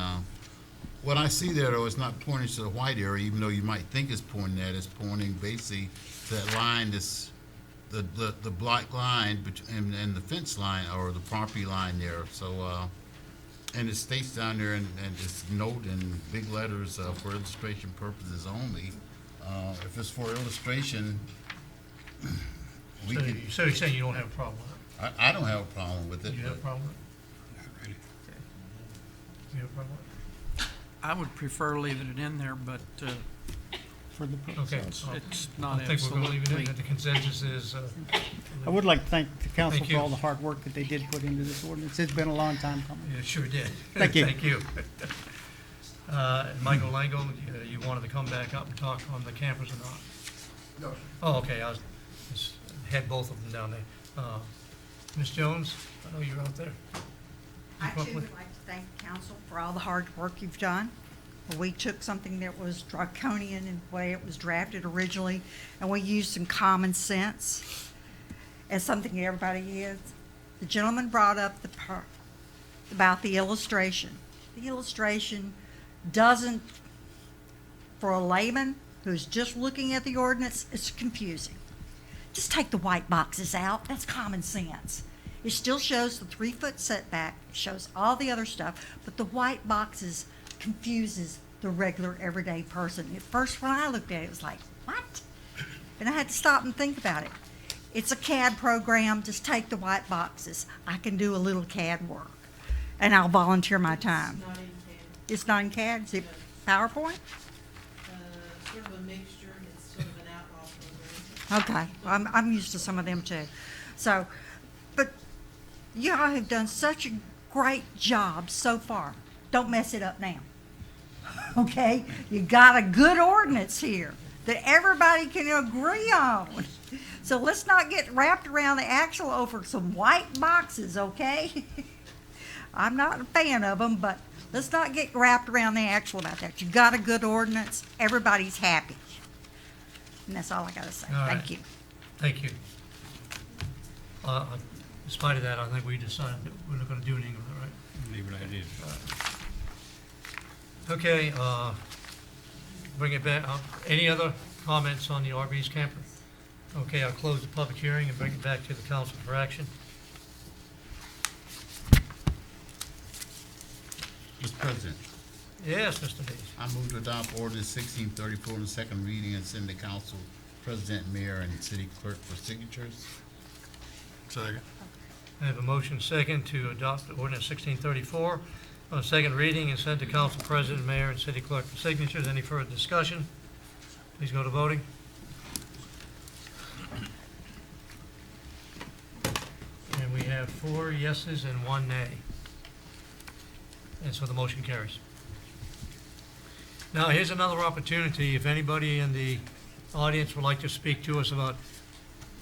What I see there, though, is not pointing to the white area, even though you might think it's pointing at it. It's pointing basically to that line, the black line and the fence line or the property line there. So, and it states down there and it's note in big letters for illustration purposes only. If it's for illustration, we So could. so you're saying you don't have a problem with I don't have a problem with it? it. You have a but- problem with Not ready. it? You have a problem with I would prefer leaving it in there, but For the it? Okay. purpose. it's I not think we're gonna leave it in. absolutely. The consensus is, I would like to thank the council Thank for you. all the hard work that they did put into this ordinance. It's been a long time coming. it sure did. Thank you. Thank you. Michael Lango, you wanted to come back up and talk on the campers or not? No. Oh, okay, just had both of them down there. Ms. Jones, I know you're out there. I Keep up too with- would like to thank council for all the hard work you've done. We took something that was draconian in the way it was drafted originally, and we used some common sense as something everybody is. The gentleman brought up the part about the illustration. The illustration doesn't, for a layman who's just looking at the ordinance, it's confusing. Just take the white boxes out. That's common sense. It still shows the 3-foot setback, it shows all the other stuff, but the white boxes confuses the regular everyday person. At first, when I looked at it, it was like, what? And I had to stop and think about it. It's a CAD program. Just take the white boxes. I can do a little CAD work, and I'll volunteer my time. It's not in CAD. Is it PowerPoint? Sort of a mixture, it's sort of an outlaw program. Okay, well, I'm used to some of them too. So, but y'all have done such a great job so far. Don't mess it up now. Okay? You got a good ordinance here that everybody can agree on. So let's not get wrapped around the axle over some white boxes, okay? I'm not a fan of them, but let's not get wrapped around the axle about that. You got a good ordinance, everybody's happy. And that's all I gotta say. All right. Thank you. Thank you. In spite of that, I think we decided that we're not gonna do anything with it, right? Leave it as is. Okay, bring it back. Any other comments on the RV's camper? Okay, I'll close the public hearing and bring it back to the council for action. Mr. President, Yes, Mr. Hayes. I move to adopt ordinance 1634 on the second reading and send to council president, mayor, and city clerk for signatures. Second. I have a motion second to adopt ordinance 1634 on second reading and send to council president, mayor, and city clerk for signatures. Any further discussion? Please go to voting. And we have 4 yeses and 1 nay. And so the motion carries. Now, here's another opportunity. If anybody in the audience would like to speak to us about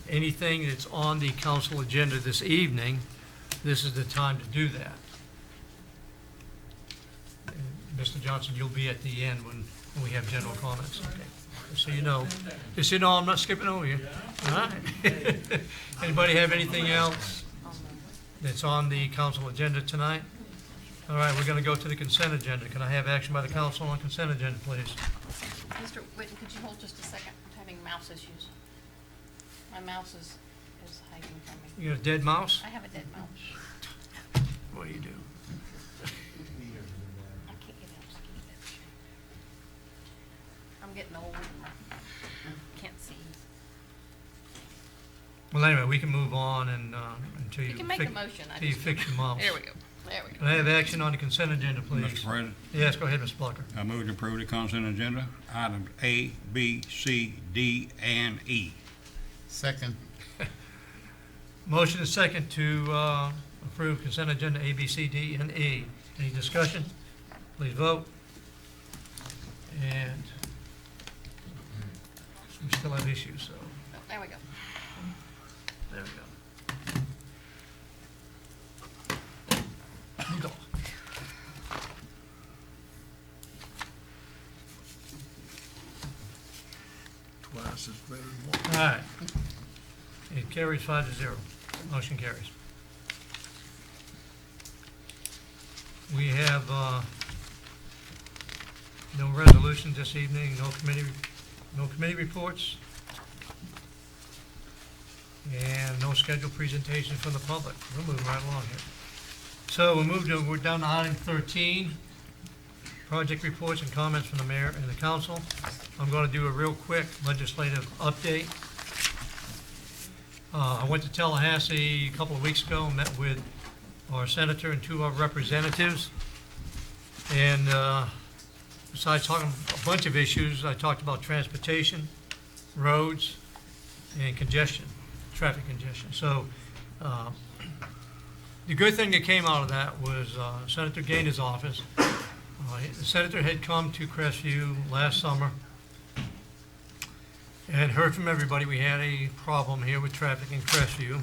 anything that's on the council agenda this evening, this is the time to do that. And Mr. Johnson, you'll be at the end when we have general comments. Okay. Just so you know, I'm not skipping over you. All right. Anybody have anything else that's on the council agenda tonight? All right, we're going to go to the consent agenda. Can I have action by the council on consent agenda, please? Mr. Whitten, could you hold just a second? I'm having mouse issues. My mouse is hiding from me. You got a dead mouse? I have a dead mouse. What do you do? I can't get it. I'm getting old. Can't see. Well, anyway, we can move on and until you You can make a motion. Until you fix your mouse. There we go. There we go. Can I have action on the consent agenda, please? Mr. President, Yes, go ahead, Mr. Plucker. I move to approve the consent agenda, items A, B, C, D, and E. Second. Motion is second to approve consent agenda A, B, C, D, and E. Any discussion? Please vote. And we still have issues, so Oh, there we go. there we go. You go. Twice is better than one. All right. It carries 5-0. Motion carries. We have no resolution this evening, no committee reports, and no scheduled presentation from the public. We're moving right along here. So we're down to item 13, project reports and comments from the mayor and the council. I'm going to do a real quick legislative update. I went to Tallahassee a couple of weeks ago, met with our senator and 2 of our representatives. And besides talking a bunch of issues, I talked about transportation, roads, and congestion, traffic congestion. So the good thing that came out of that was Senator Gainer's office The senator had come to Crestview last summer and heard from everybody we had a problem here with traffic in Crestview.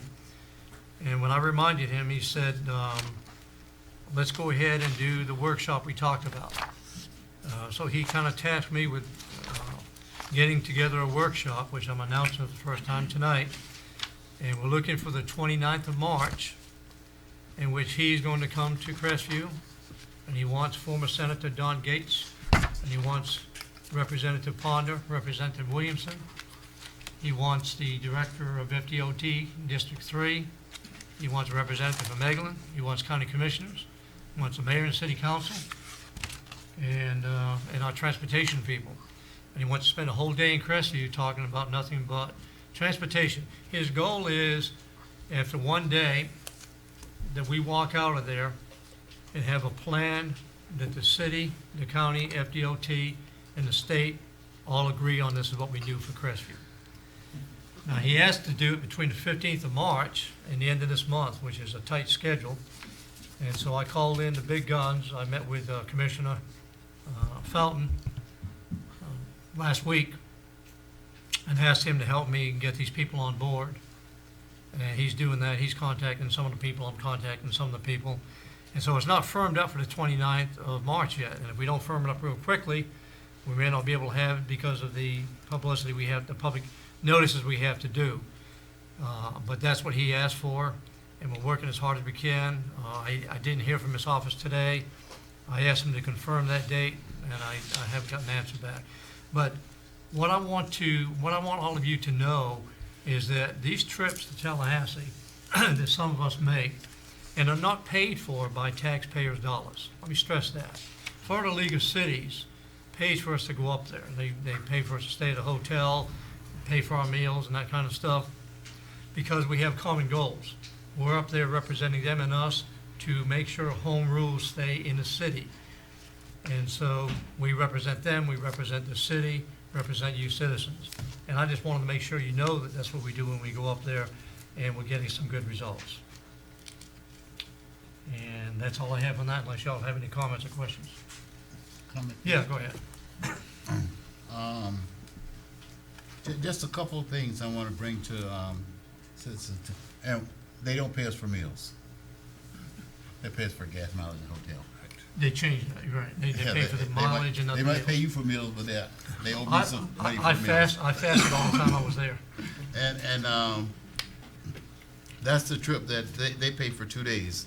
And when I reminded him, he said, let's go ahead and do the workshop we talked about. So he kind of tasked me with getting together a workshop, which I'm announcing for the first time tonight. And we're looking for the 29th of March, in which he's going to come to Crestview. And he wants former Senator Don Gates, and he wants Representative Ponder, Representative Williamson. He wants the Director of FDOT, District 3. He wants a representative from Eglin. He wants county commissioners. He wants the mayor and city council, and our transportation people. And he wants to spend a whole day in Crestview talking about nothing but transportation. His goal is, after one day, that we walk out of there and have a plan that the city, the county, FDOT, and the state all agree on this is what we do for Crestview. Now, he has to do it between the 15th of March and the end of this month, which is a tight schedule. And so I called in the big guns. I met with Commissioner Felton last week and asked him to help me get these people on board. And he's doing that. He's contacting some of the people. I'm contacting some of the people. And so it's not firmed up for the 29th of March yet. And if we don't firm it up real quickly, we may not be able to have it because of the publicity we have, the public notices we have to do. But that's what he asked for, and we're working as hard as we can. I didn't hear from his office today. I asked him to confirm that date, and I haven't gotten an answer back. But what I want all of you to know is that these trips to Tallahassee that some of us make, and are not paid for by taxpayers' dollars. Let me stress that. Florida League of Cities pays for us to go up there. They pay for us to stay at a hotel, pay for our meals and that kind of stuff, because we have common goals. We're up there representing them and us to make sure home rules stay in the city. And so we represent them, we represent the city, represent you citizens. And I just wanted to make sure you know that that's what we do when we go up there, and we're getting some good results. And that's all I have on that, unless y'all have any comments or questions. Comment? Yeah, go ahead. Just a couple of things I want to bring to citizens. And they don't pay us for meals. They pay us for gas mileage and hotel. They changed that, you're right. They pay for the mileage and They nothing might else. pay you for meals, but they owe me some money for I meals. I fasted all the time I was there. And that's the trip that they pay for 2 days.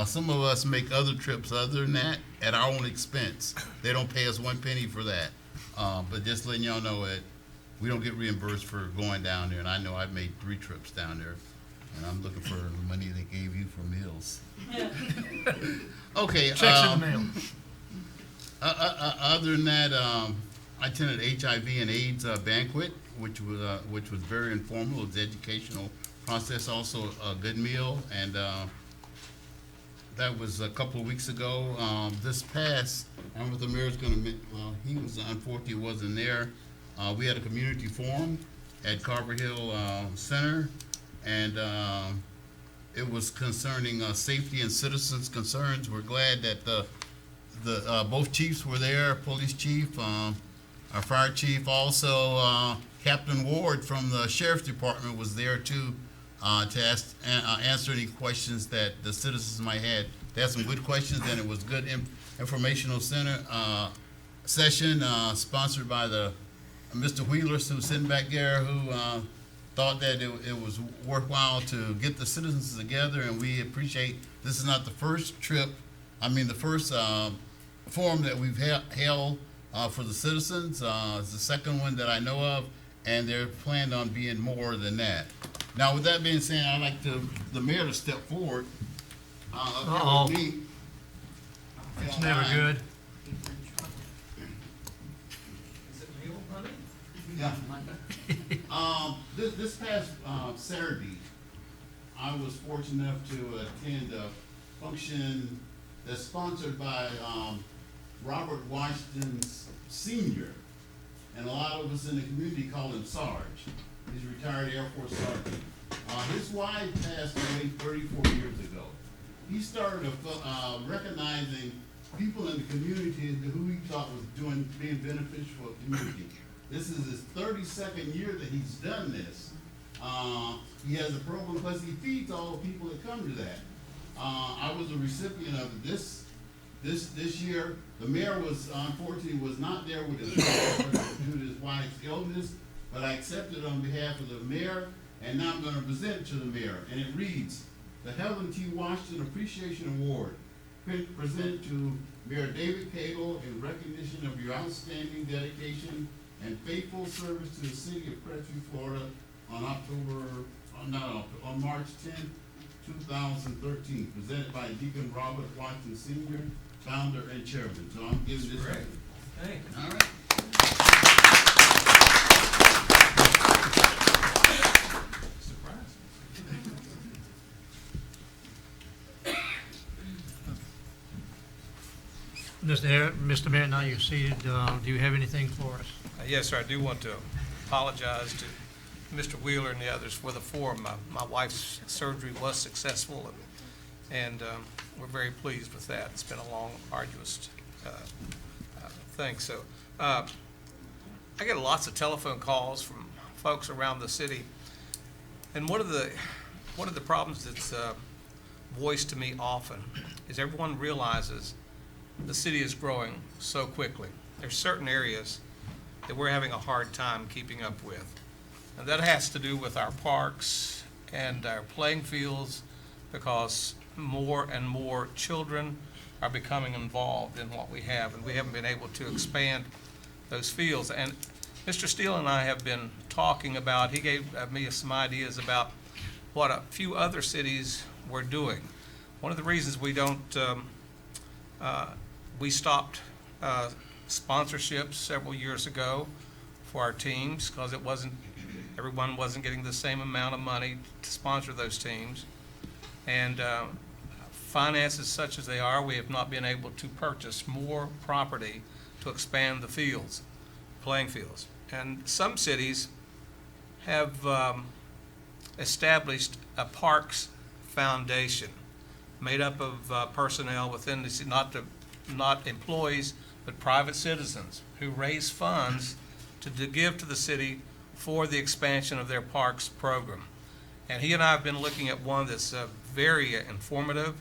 Some of us make other trips other than that at our own expense. They don't pay us 1 penny for that. But just letting y'all know that we don't get reimbursed for going down there. And I know I've made 3 trips down there, and I'm looking for the money they gave you for meals. Okay. Checks in the mail. Other than that, I attended HIV and AIDS banquet, which was very informal. It was educational process, also a good meal, and that was a couple of weeks ago. This past, I don't know if the mayor's going to, he was unfortunately wasn't there. We had a community forum at Carver Hill Center, and it was concerning safety and citizens' concerns. We're glad that the both chiefs were there, police chief, our fire chief, also Captain Ward from the sheriff's department was there too, to answer any questions that the citizens might have. They had some good questions, and it was good informational center session sponsored by the Mr. Wheelers, who's sitting back there, who thought that it was worthwhile to get the citizens together, and we appreciate. This is not the first trip. I mean, the first forum that we've held for the citizens. It's the second one that I know of, and they're planned on being more than that. Now, with that being said, I'd like the mayor to step forward. Uh-oh. With me. It's never good. Yeah. This past Saturday, I was fortunate enough to attend a function that's sponsored by Robert Washington Sr., and a lot of us in the community call him Sarge. He's a retired Air Force sergeant. His wife passed away 34 years ago. He started recognizing people in the community who he thought was being beneficial for the community. This is his 32nd year that he's done this. He has a program, plus he feeds all the people that come to that. I was a recipient of this year. The mayor unfortunately was not there with his wife due to his wife's illness, but I accepted on behalf of the mayor, and now I'm going to present it to the mayor. And it reads, the Helen T. Washington Appreciation Award, presented to Mayor David Cagle in recognition of your outstanding dedication and faithful service to the city of Crestview, Florida on March 10th, 2013, presented by Deacon Robert Washington Sr., founder and chairman. So I'm giving this. Great. Thank you. All right. Mr. Mayor, now you're seated. Do you have anything for us? Yes, sir. I do want to apologize to Mr. Wheeler and the others for the forum. My wife's surgery was successful, and we're very pleased with that. It's been a long, arduous thing. So I get lots of telephone calls from folks around the city, and one of the problems that's voiced to me often is everyone realizes the city is growing so quickly. There's certain areas that we're having a hard time keeping up with. And that has to do with our parks and our playing fields, because more and more children are becoming involved in what we have, and we haven't been able to expand those fields. And Mr. Steele and I have been talking about, he gave me some ideas about what a few other cities were doing. One of the reasons we don't we stopped sponsorships several years ago for our teams because everyone wasn't getting the same amount of money to sponsor those teams. And finances such as they are, we have not been able to purchase more property to expand the fields, playing fields. And some cities have established a parks foundation made up of personnel within the city, not employees, but private citizens who raise funds to give to the city for the expansion of their parks program. And he and I have been looking at one that's very informative.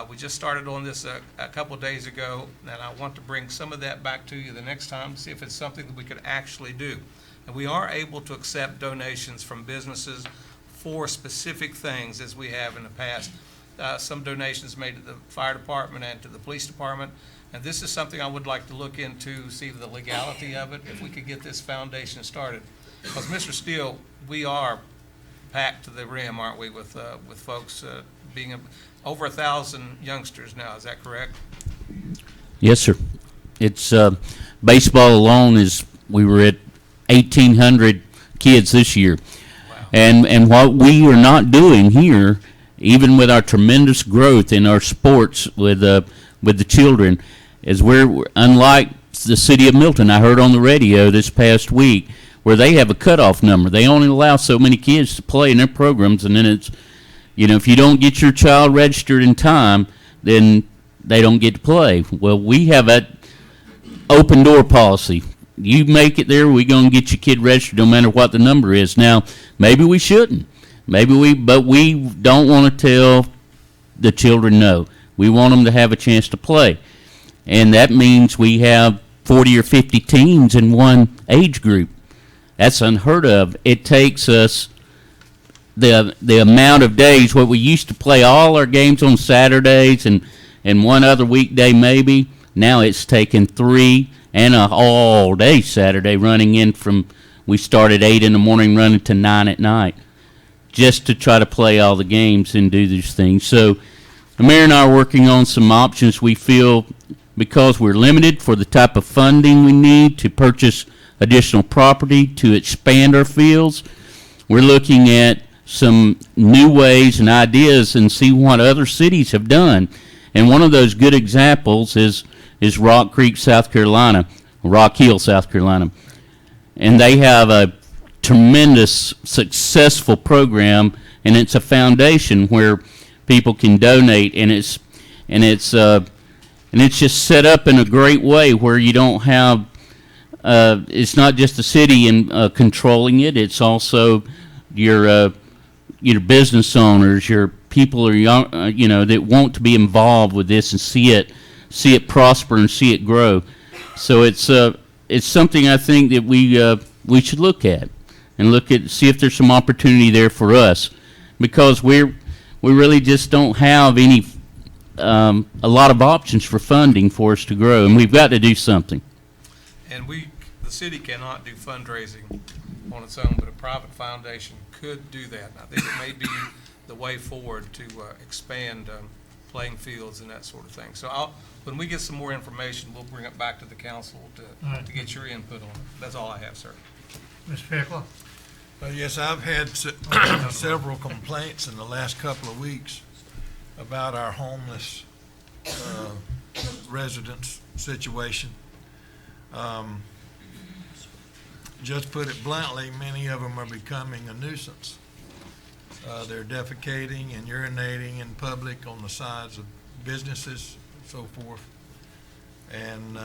We just started on this a couple of days ago, and I want to bring some of that back to you the next time to see if it's something that we could actually do. And we are able to accept donations from businesses for specific things as we have in the past. Some donations made to the fire department and to the police department. And this is something I would like to look into, see the legality of it, if we could get this foundation started. Because Mr. Steele, we are packed to the rim, aren't we, with folks being over 1,000 youngsters now. Is that correct? Yes, sir. It's baseball alone we were at 1,800 kids this year. Wow. And what we are not doing here, even with our tremendous growth in our sports with the children, is we're unlike the city of Milton. I heard on the radio this past week where they have a cutoff number. They only allow so many kids to play in their programs, and then it's, if you don't get your child registered in time, then they don't get to play. Well, we have that open door policy. You make it there, we're going to get your kid registered no matter what the number is. Now, maybe we shouldn't. But we don't want to tell the children no. We want them to have a chance to play. And that means we have 40 or 50 teams in one age group. That's unheard of. It takes us the amount of days, what we used to play all our games on Saturdays and one other weekday maybe. Now it's taken 3 and a all day Saturday running in from, we start at 8 in the morning running to 9 at night, just to try to play all the games and do these things. So the mayor and I are working on some options. We feel because we're limited for the type of funding we need to purchase additional property to expand our fields, we're looking at some new ways and ideas and see what other cities have done. And one of those good examples is Rock Creek, South Carolina, Rock Hill, South Carolina. And they have a tremendous successful program, and it's a foundation where people can donate, and And it's just set up in a great way where you don't have, it's not just the city controlling it, it's also your business owners, your people are young, that want to be involved with this and see it prosper and see it grow. So it's something I think that we should look at and see if there's some opportunity there for us, because we really just don't have a lot of options for funding for us to grow, and we've got to do something. And the city cannot do fundraising on its own, but a private foundation could do that. And I think it may be the way forward to expand playing fields and that sort of thing. So when we get some more information, we'll bring it back to the council to get your input on it. That's all I have, sir. Mr. Pickla? Yes, I've had several complaints in the last couple of weeks about our homeless residents situation. Just put it bluntly, many of them are becoming a nuisance. They're defecating and urinating in public on the sides of businesses and so forth. And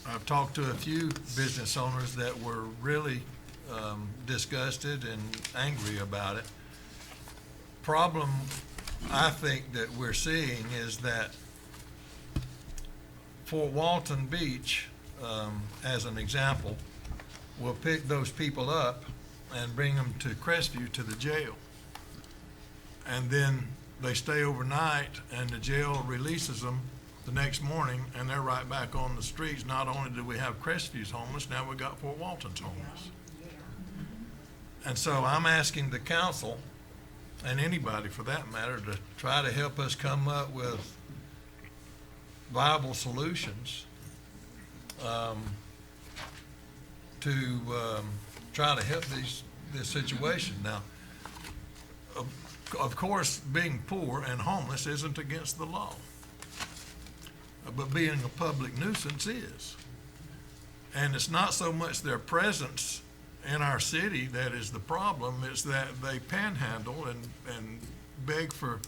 I've talked to a few business owners that were really disgusted and angry about it. Problem I think that we're seeing is that Fort Walton Beach, as an example, will pick those people up and bring them to Crestview to the jail. And then they stay overnight and the jail releases them the next morning and they're right back on the streets. Not only do we have Crestview's homeless, now we've got Fort Walton's homeless. And so I'm asking the council, and anybody for that matter, to try to help us come up with viable solutions to try to help this situation. Now, of course, being poor and homeless isn't against the law, but being a public nuisance is. And it's not so much their presence in our city that is the problem, it's that they panhandle and beg for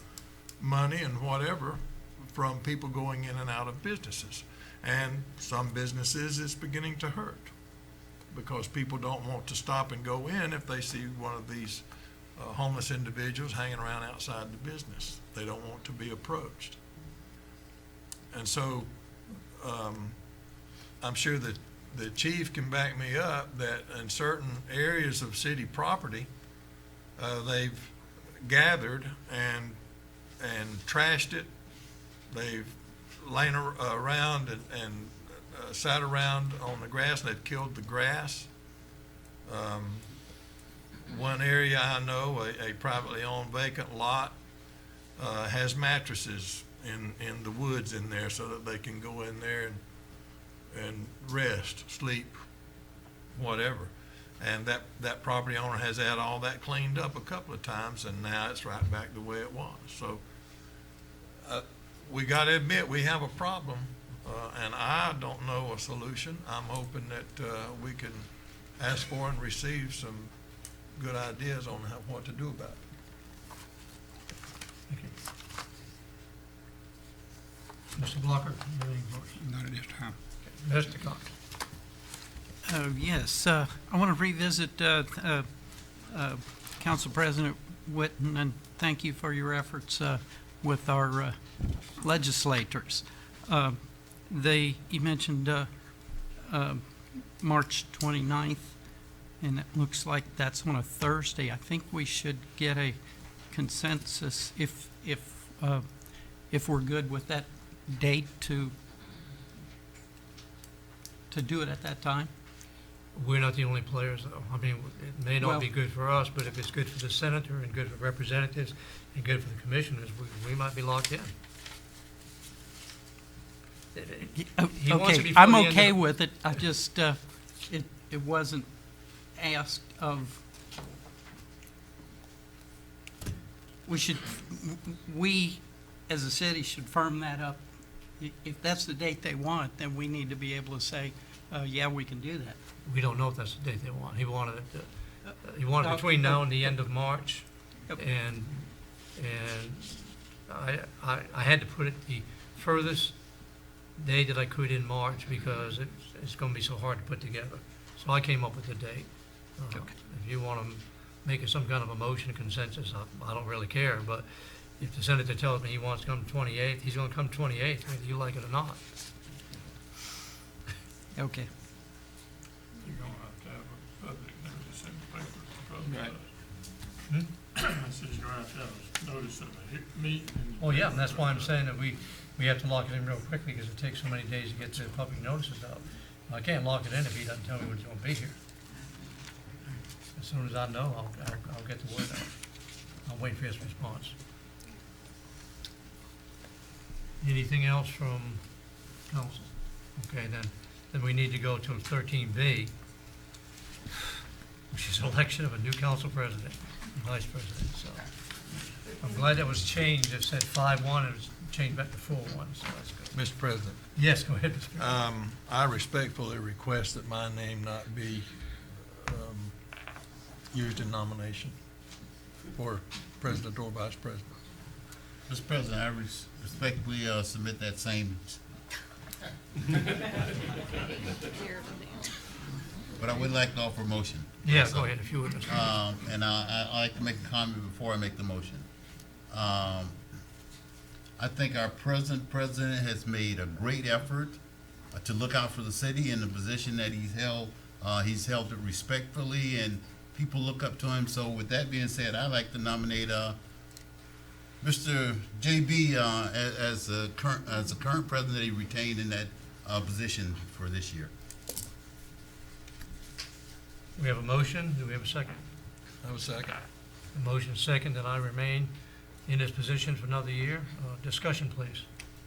money and whatever from people going in and out of businesses. And some businesses it's beginning to hurt because people don't want to stop and go in if they see one of these homeless individuals hanging around outside the business. They don't want to be approached. And so I'm sure that the chief can back me up that in certain areas of city property, they've gathered and trashed it. They've lain around and sat around on the grass, and they've killed the grass. One area I know, a privately owned vacant lot, has mattresses in the woods in there so that they can go in there and rest, sleep, whatever. And that property owner has had all that cleaned up a couple of times, and now it's right back the way it was. So we got to admit we have a problem, and I don't know a solution. I'm hoping that we can ask for and receive some good ideas on what to do about it. Thank you. Mr. Blocker, anything for us? Not at this time. Mr. Cox. Yes, I want to revisit Council President Witten, and thank you for your efforts with our legislators. You mentioned March 29th, and it looks like that's on a Thursday. I think we should get a consensus if we're good with that date to do it at that time. We're not the only players, though. I mean, it may not be good for us, but if it's good for the senator and good for representatives and good for the commissioners, we might be locked in. He wants it Okay, before I'm the end okay of the- with it. I just, it wasn't asked of, we as a city should firm that up. If that's the date they want, then we need to be able to say, yeah, we can do that. We don't know if that's the date they want. He wanted it between now and the end of March. Yep. And I had to put it the furthest day that I could in March because it's gonna be so hard to put together. So I came up with the date. If you want to make it some kind of a motion consensus, I don't really care, but if the senator tells me he wants to come 28th, he's gonna come 28th, whether you like it or not. Okay. You're gonna have to have a public notice in the paper for public Hmm? notice. I said you're gonna have to have a notice of a meeting. Oh, yeah, and that's why I'm saying that we have to lock it in real quickly because it takes so many days to get the public notices out. I can't lock it in if he doesn't tell me when he's gonna be here. As soon as I know, I'll get the word out. I'll wait for his response. Anything else from council? Okay, then we need to go to 13B, which is election of a new council president and vice president, so. I'm glad that was changed. It said 5-1, and it was changed back to 4-1, so that's good. Mr. President, Yes, go ahead, Mr. President. I respectfully request that my name not be used in nomination for president or vice president. Mr. President, I respectfully submit that same. But I would like to offer a motion. Yeah, also. go ahead, if you would, Mr. President. And I'd like to make a comment before I make the motion. I think our president has made a great effort to look out for the city in the position that he's held. He's held it respectfully, and people look up to him. So with that being said, I'd like to nominate Mr. JB as the current president that he retained in that position for this year. We have a motion. Do we have a second? I would second. A motion second that I remain in this position for another year. Discussion, please.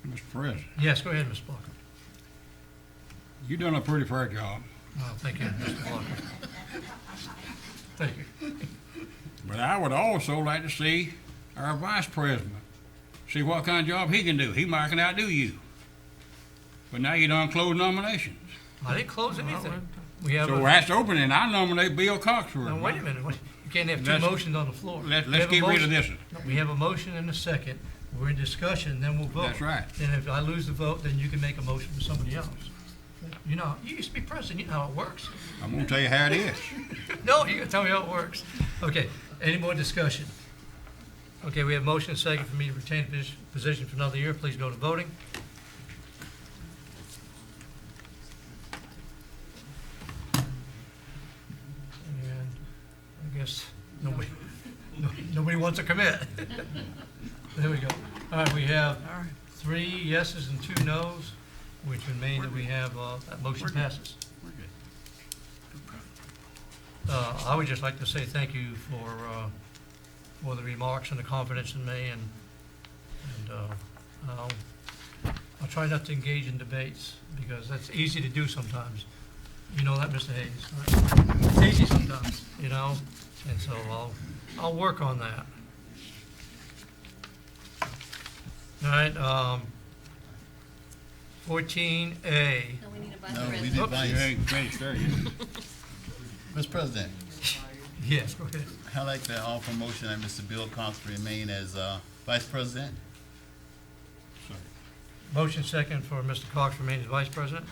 Mr. President, Yes, go ahead, Ms. Blocker. you done a pretty fair job, Oh, thank you, Mr. Blocker. Thank you. but I would also like to see our vice president, see what kind of job he can do. He might can outdo you. But now you done closed nominations. I didn't close anything. We have So a, that's opening. I nominate Bill Coxford. now, wait a minute. You can't have two Let's- motions on the floor. Let's We have a get rid of motion- this one. No, we have a motion and a second. We're in discussion, then we'll vote. That's right. Then if I lose the vote, then you can make a motion for somebody else. You know, you used to be president, you know how it works. I'm gonna tell you how it is. No, you can tell me how it works. Okay, any more discussion? Okay, we have motion and second for me to retain position for another year. Please go to voting. And I guess nobody wants to commit. There we go. All right, we have 3 yeses and 2 nos, which would mean that we have, that motion passes. I would just like to say thank you for the remarks and the confidence in me, and I'll try not to engage in debates, because that's easy to do sometimes. You know that, Mr. Hayes, right? It's easy sometimes, you know, and so I'll work on that. All right, 14A. No, we did vice. You ain't finished there yet. Mr. President, Yes, go ahead. I'd like to offer a motion that Mr. Bill Coxford remain as vice president. Motion second for Mr. Cox to remain as vice president.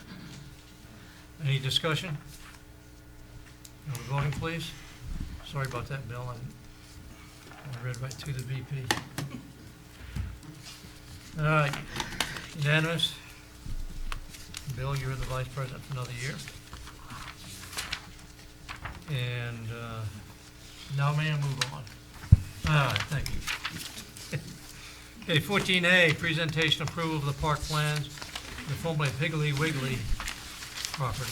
Any discussion? Are we voting, please? Sorry about that, Bill. I read right to the VP. All right, unanimous. Bill, you're the vice president for another year. And now may I move on? All right, thank you. Okay, 14A, presentation approval of the park plans, the formerly Piggly Wiggly property.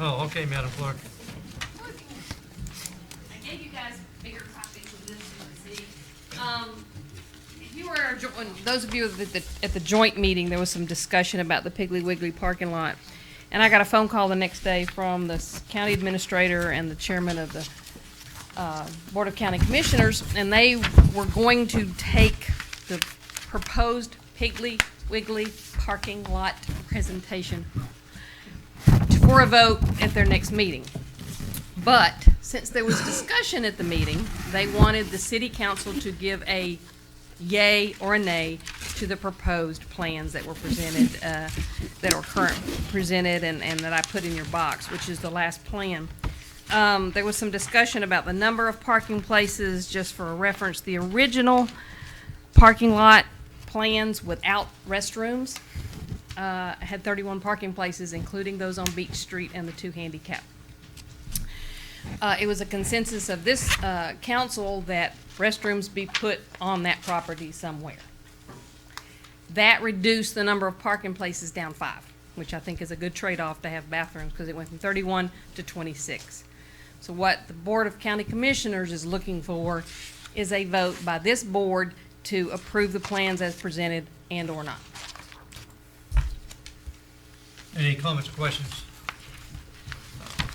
Oh, okay, Madam Clerk. I gave you guys bigger copies of this to see. If you were those of you at the joint meeting, there was some discussion about the Piggly Wiggly parking lot. And I got a phone call the next day from the county administrator and the chairman of the Board of County Commissioners, and they were going to take the proposed Piggly Wiggly parking lot presentation for a vote at their next meeting. But Since there was discussion at the meeting, they wanted the city council to give a yay or a nay to the proposed plans that were presented, that are presented and that I put in your box, which is the last plan. There was some discussion about the number of parking places. Just for a reference, the original parking lot plans without restrooms had 31 parking places, including those on Beach Street and the 2 handicap. It was a consensus of this council that restrooms be put on that property somewhere. That reduced the number of parking places down 5, which I think is a good trade-off to have bathrooms, because it went from 31 to 26. So what the Board of County Commissioners is looking for is a vote by this board to approve the plans as presented and or not. Any comments or questions?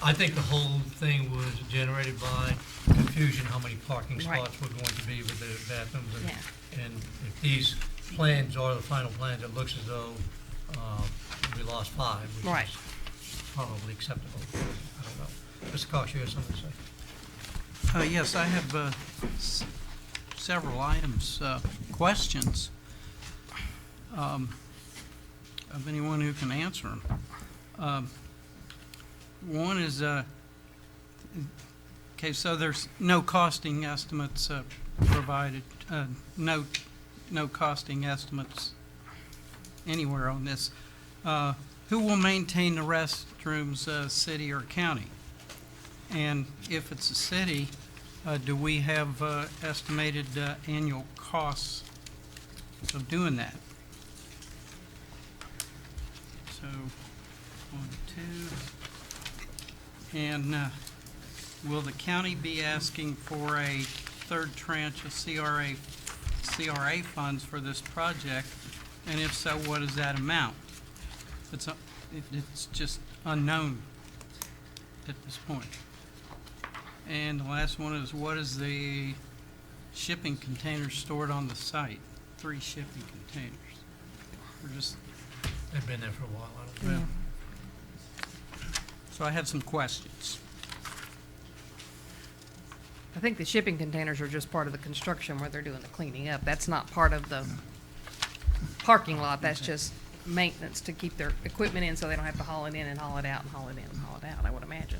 I think the whole thing was generated by confusion, how many parking Right. spots were going to be with the bathrooms. Yeah. And if these plans are the final plans, it looks as though we lost 5, which Right. is probably acceptable. I don't know. Mr. Cox, you have something to say? Yes, I have several items, questions of anyone who can answer them. One is, okay, so there's no costing estimates provided, no costing estimates anywhere on this. Who will maintain the restrooms, city or county? And if it's a city, do we have estimated annual costs of doing that? So, 1, 2. And will the county be asking for a third tranche of CRA funds for this project? And if so, what is that amount? It's just unknown at this point. And the last one is, what is the shipping containers stored on the site? 3 shipping containers. We're just, They've been there for a while, I don't know. so I have some questions. I think the shipping containers are just part of the construction where they're doing the cleaning up. That's not part of the parking lot. That's just maintenance to keep their equipment in so they don't have to haul it in and haul it out and haul it in and haul it out, I would imagine.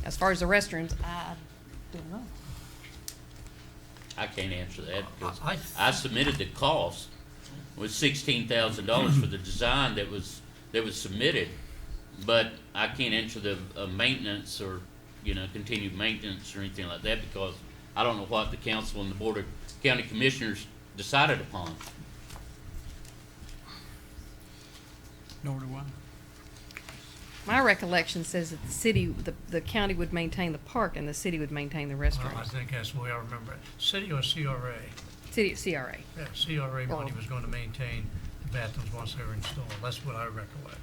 As far as the restrooms, I don't know. I can't answer that because I- I submitted the cost was $16,000 for the design that was submitted, but I can't answer the maintenance or continued maintenance or anything like that because I don't know what the council and the Board of County Commissioners decided upon. Nor do I. My recollection says that the city, the county would maintain the park and the city would maintain the Well, I restrooms. think that's the way I remember it. City or CRA? City, CRA. Yeah, CRA money was going to maintain the bathrooms once they were installed. That's what I recollect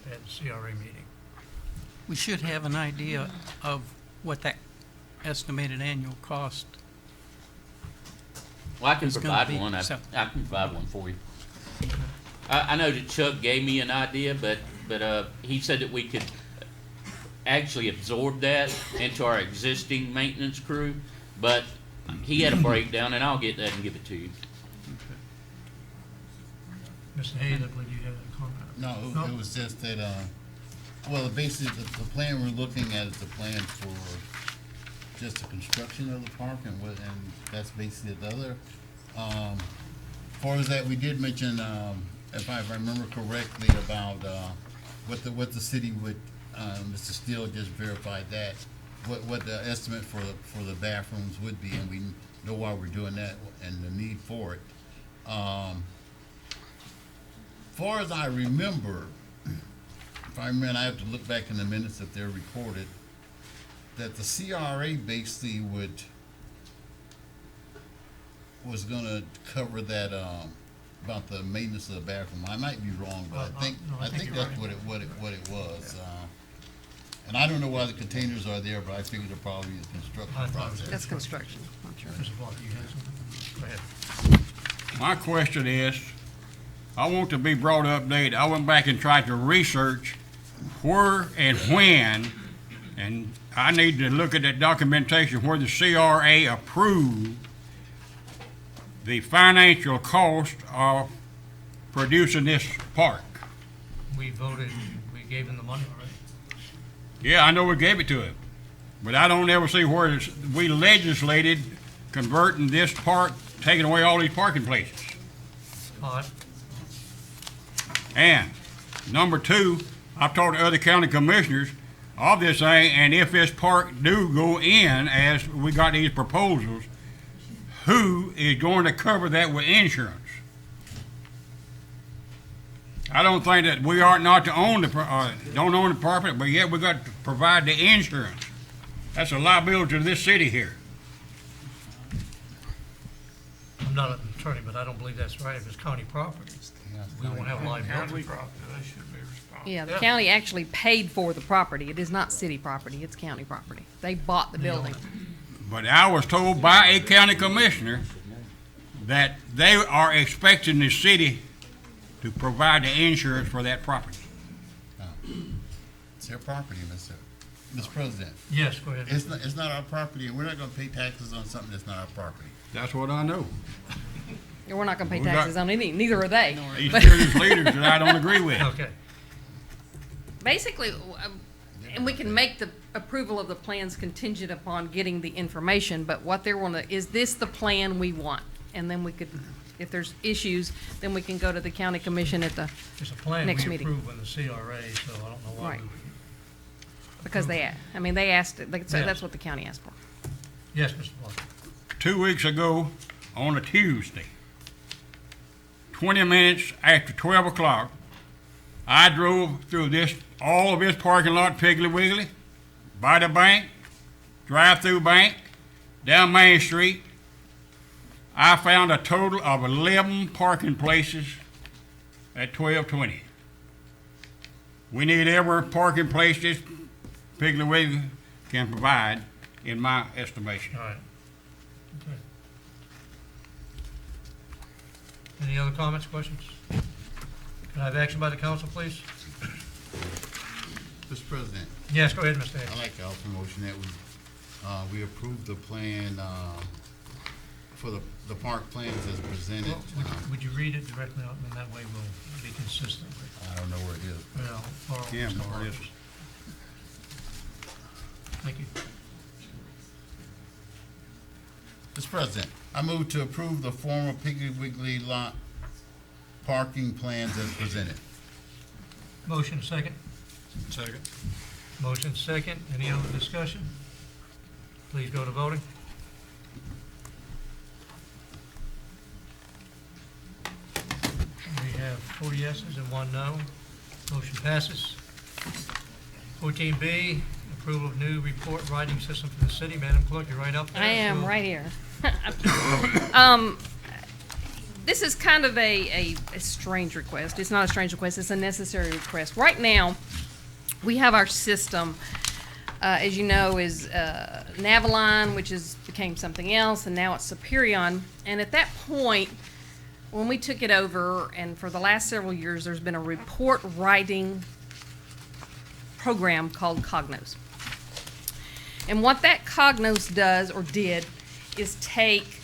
at the CRA meeting. We should have an idea of what that estimated annual cost. Well, I can It's gonna provide be- one. I so- can provide one for you. I know that Chuck gave me an idea, but he said that we could actually absorb that into our existing maintenance crew, but he had a breakdown, and I'll get that and give it to you. Mr. Hayes, I believe you had a comment. No, it was just that, well, basically, the plan we're looking at is the plan for just the construction of the park and that's basically the other. As far as that, we did mention, if I remember correctly, about, what the city would, Mr. Steele just verified that, what the estimate for the bathrooms would be, and we know why we're doing that and the need for it. Far as I remember, I have to look back in the minutes if they're recorded, that the CRA basically was gonna cover that, about the maintenance of the bathroom. I might be wrong, but I think you're that's right. what it was. And I don't know why the containers are there, but I figured it probably is I construction thought it was- process. That's construction, I'm sure. Mr. Block, you had something? Go ahead. My question is, I want to be brought updated. I went back and tried to research where and when And I need to look at that documentation where the CRA approved the financial cost of producing this park. We voted, we gave them the money already. Yeah, I know we gave it to him, but I don't ever see where we legislated converting this park, taking away all these parking places. All right. And number two, I've talked to other county commissioners of this thing, and if this park do go in as we got these proposals, who is going to cover that with insurance? I don't think that we ought not to own don't own the property, but yet we got to provide the insurance. That's a liability to this city here. I'm not an attorney, but I don't believe that's right. If it's county property, we won't have liability. County property, they should be responsible. Yeah, the county actually paid for the property. It is not city property, it's county property. They bought the building. But I was told by a county commissioner that they are expecting the city to provide the insurance for that property. It's their property, Mr. President. Yes, go ahead. It's not our property, and we're not gonna pay taxes on something that's not our property. That's what I know. And we're not gonna pay We got- taxes on anything, neither are they. These But- serious leaders that I don't agree with. Okay. Basically, and we can make the approval of the plans contingent upon getting the information, but what they're wanna, is this the plan we want? And then we could, if there's issues, then we can go to the county commission at the, It's a plan Next we meeting. approved in the CRA, so I don't know why. Right. because they asked, Yes. that's what the county asked for. Yes, Mr. Parker. 2 weeks ago, on a Tuesday, 20 minutes after 12 o'clock, I drove through all of this parking lot, Piggly Wiggly, by the bank, drive-through bank, down Main Street. I found a total of 11 parking places at 1220. We need every parking place this Piggly Wiggly can provide, in my estimation. All right. Okay. Any other comments, questions? Can I have action by the council, please? Mr. President, Yes, go ahead, Mr. I'd Hayes. like to offer a motion that we approve the plan, for the park plans as presented. Well, would you read it directly out, and that way we'll be consistent? I don't know where it is. Well, Carl, Yeah, Mr. where it is. Harris. Thank you. Mr. President, I move to approve the former Piggly Wiggly lot parking plans as presented. Motion second. Second. Motion second. Any other discussion? Please go to voting. We have 4 yeses and 1 no. Motion passes. 14B, approval of new report writing system for the city. Madam Clerk, you're right up there. I am so- right here. This is kind of a strange request. It's not a strange request, it's a necessary request. Right now, we have our system, as you know, is Naviline, which became something else, and now it's Superion. And at that point, when we took it over, and for the last several years, there's been a report writing program called Cognos. And what that Cognos does, or did, is take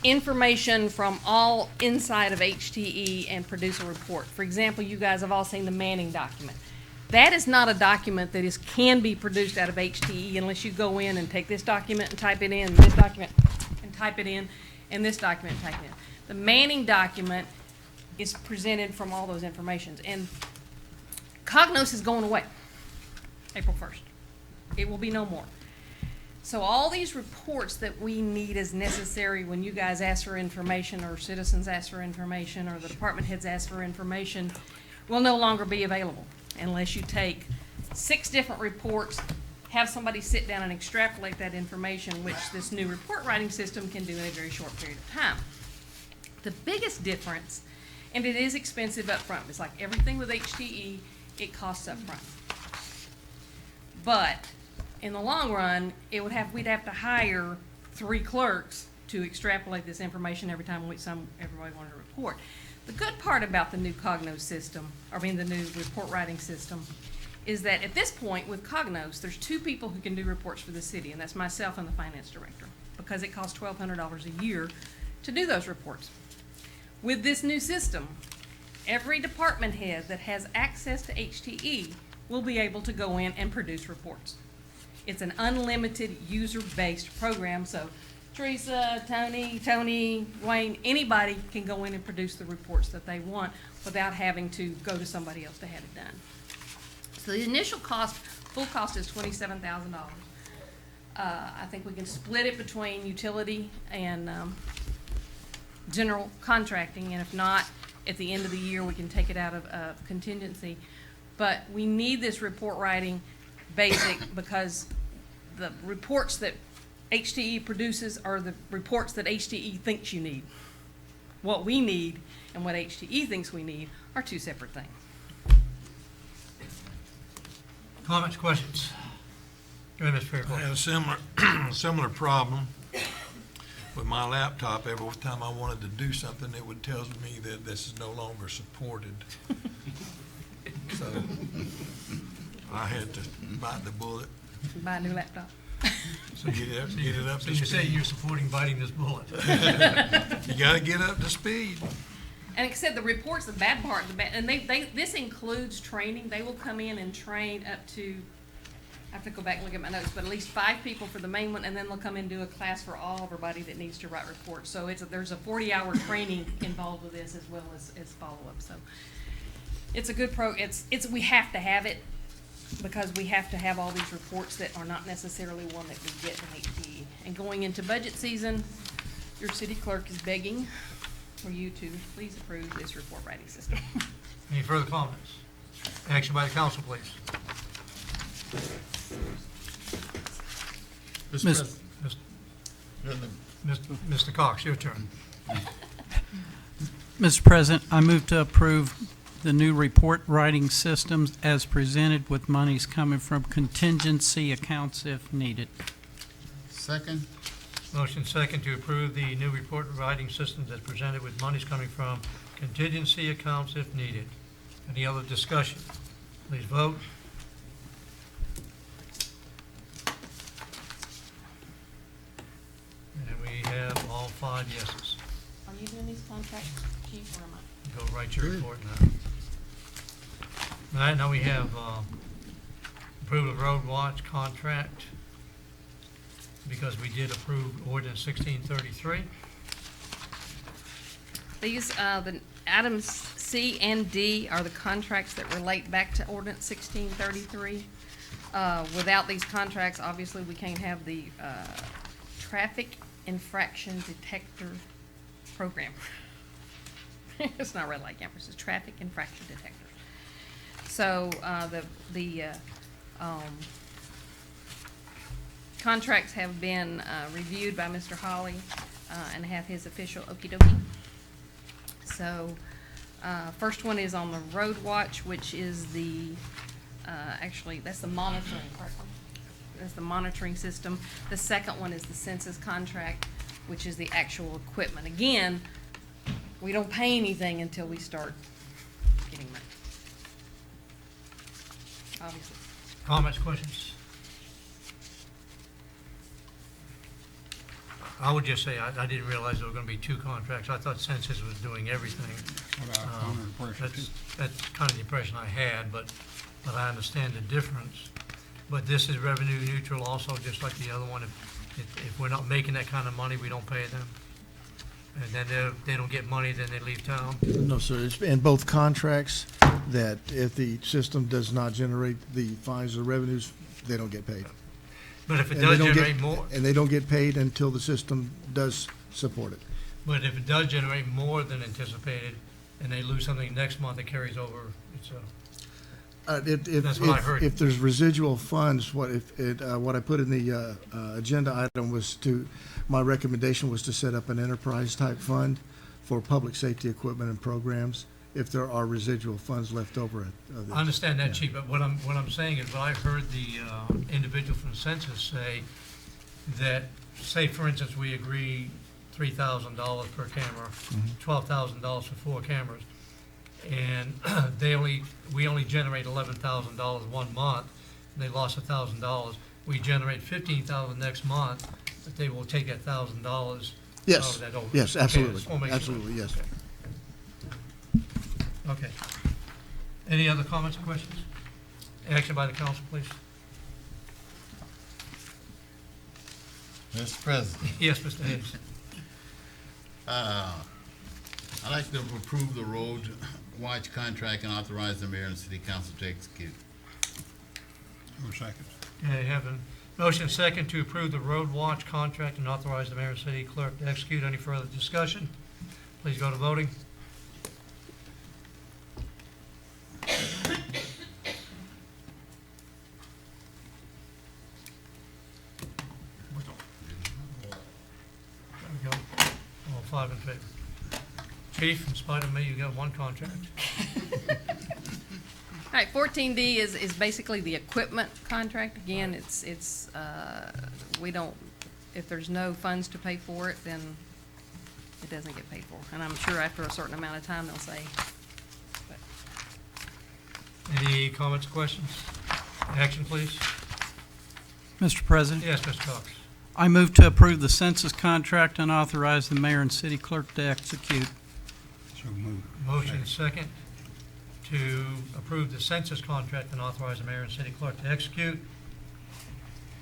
information from all inside of HTE and produce a report. For example, you guys have all seen the Manning document. That is not a document that can be produced out of HTE unless you go in and take this document and type it in, this document and type it in, and this document and type it in. The Manning document is presented from all those informations. And Cognos is going away April 1st. It will be no more. So all these reports that we need as necessary when you guys ask for information, or citizens ask for information, or the department heads ask for information, will no longer be available unless you take 6 different reports, have somebody sit down and extrapolate that information, which this new report writing system can do in a very short period of time. The biggest difference, and it is expensive up front, it's like everything with HTE, it costs up front. But in the long run, we'd have to hire 3 clerks to extrapolate this information every time everybody wanted to report. The good part about the new Cognos system, the new report writing system, is that at this point with Cognos, there's two people who can do reports for the city, and that's myself and the finance director, because it costs $1,200 a year to do those reports. With this new system, every department head that has access to HTE will be able to go in and produce reports. It's an unlimited user-based program, so Teresa, Tony, Wayne, anybody can go in and produce the reports that they want without having to go to somebody else to have it done. So the initial cost, full cost is $27,000. I think we can split it between utility and general contracting, and if not, at the end of the year, we can take it out of contingency. But we need this report writing basic because the reports that HTE produces are the reports that HTE thinks you need. What we need and what HTE thinks we need are two separate things. Comments, questions? Go ahead, Mr. I Fairclough. had a similar problem with my laptop. Every time I wanted to do something, it would tell me that this is no longer supported. So I had to bite the bullet. Buy a new laptop. So get it up So to you say speed. you're supporting biting this bullet. You gotta get up to speed. And like I said, the reports, the bad part, and this includes training. They will come in and train up to, I have to go back and look at my notes, but at least 5 people for the main one, and then they'll come in and do a class for everybody that needs to write reports. So there's a 40-hour training involved with this as well as follow-up. So it's a good we have to have it because we have to have all these reports that are not necessarily one that we get from HTE. And going into budget season, your city clerk is begging for you to please approve this report writing system. Any further comments? Action by the council, please. Miss- Mr. Cox, your turn. Mr. President, I move to approve the new report writing systems as presented with monies coming from contingency accounts if needed. Second? Motion second to approve the new report writing systems as presented with monies coming from contingency accounts if needed. Any other discussion? Please vote. And we have all 5 yeses. Are you doing these contracts, Chief, or am I? Go write your report now. All right, now we have approval of road watch contract because we did approve ordinance 1633. These, the items C and D are the contracts that relate back to ordinance 1633. Without these contracts, obviously, we can't have the traffic infraction detector program. It's not red light cameras, it's traffic infraction detectors. So, the contracts have been reviewed by Mr. Hawley and have his official okey-dokey. So, first one is on the road watch, which is the, actually, that's the monitoring, correct? That's the monitoring system. The second one is the census contract, which is the actual equipment. Again, we don't pay anything until we start getting money. Obviously. Comments, questions? I would just say, I didn't realize there were gonna be 2 contracts. I thought Census was doing everything. That's kind of the impression I had, but I understand the difference. But this is revenue neutral also, just like the other one. If we're not making that kind of money, we don't pay them. And then they don't get money, then they leave town. No, sir. It's in both contracts that if the system does not generate the fines or revenues, they don't get paid. But if it And does they don't generate get- more, And they don't get paid until the system does support it. but if it does generate more than anticipated, and they lose something next month, it carries over, it's a, That's what I heard. If there's residual funds, what I put in the agenda item was my recommendation was to set up an enterprise-type fund for public safety equipment and programs if there are residual funds left over. I understand that, Chief, but what I'm saying is, what I heard the individual from Census say, that, say, for instance, we agree $3,000 per camera, $12,000 for 4 cameras. and we only generate $11,000 one month, and they lost $1,000. We generate $15,000 next month, but they will take that $1,000 Yes, out of that over. yes, Okay, I absolutely, just wanna make sure. absolutely, yes. Okay. Any other comments or questions? Action by the council, please. Mr. President, Yes, Mr. Hicks. I'd like to approve the road watch contract and authorize the mayor and city council to execute. Who seconds? Okay, have a motion second to approve the road watch contract and authorize the mayor and city clerk to execute. Any further discussion? Please go to voting. There we go. All five in favor. Chief, in spite of me, you got one contract. All right, 14D is basically the equipment contract. Again, we don't, if there's no funds to pay for it, then it doesn't get paid for. And I'm sure after a certain amount of time, they'll say. Any comments, questions? Action, please. Mr. President? Yes, Mr. Cox. I move to approve the census contract and authorize the mayor and city clerk to execute. So moved. Motion second to approve the census contract and authorize the mayor and city clerk to execute.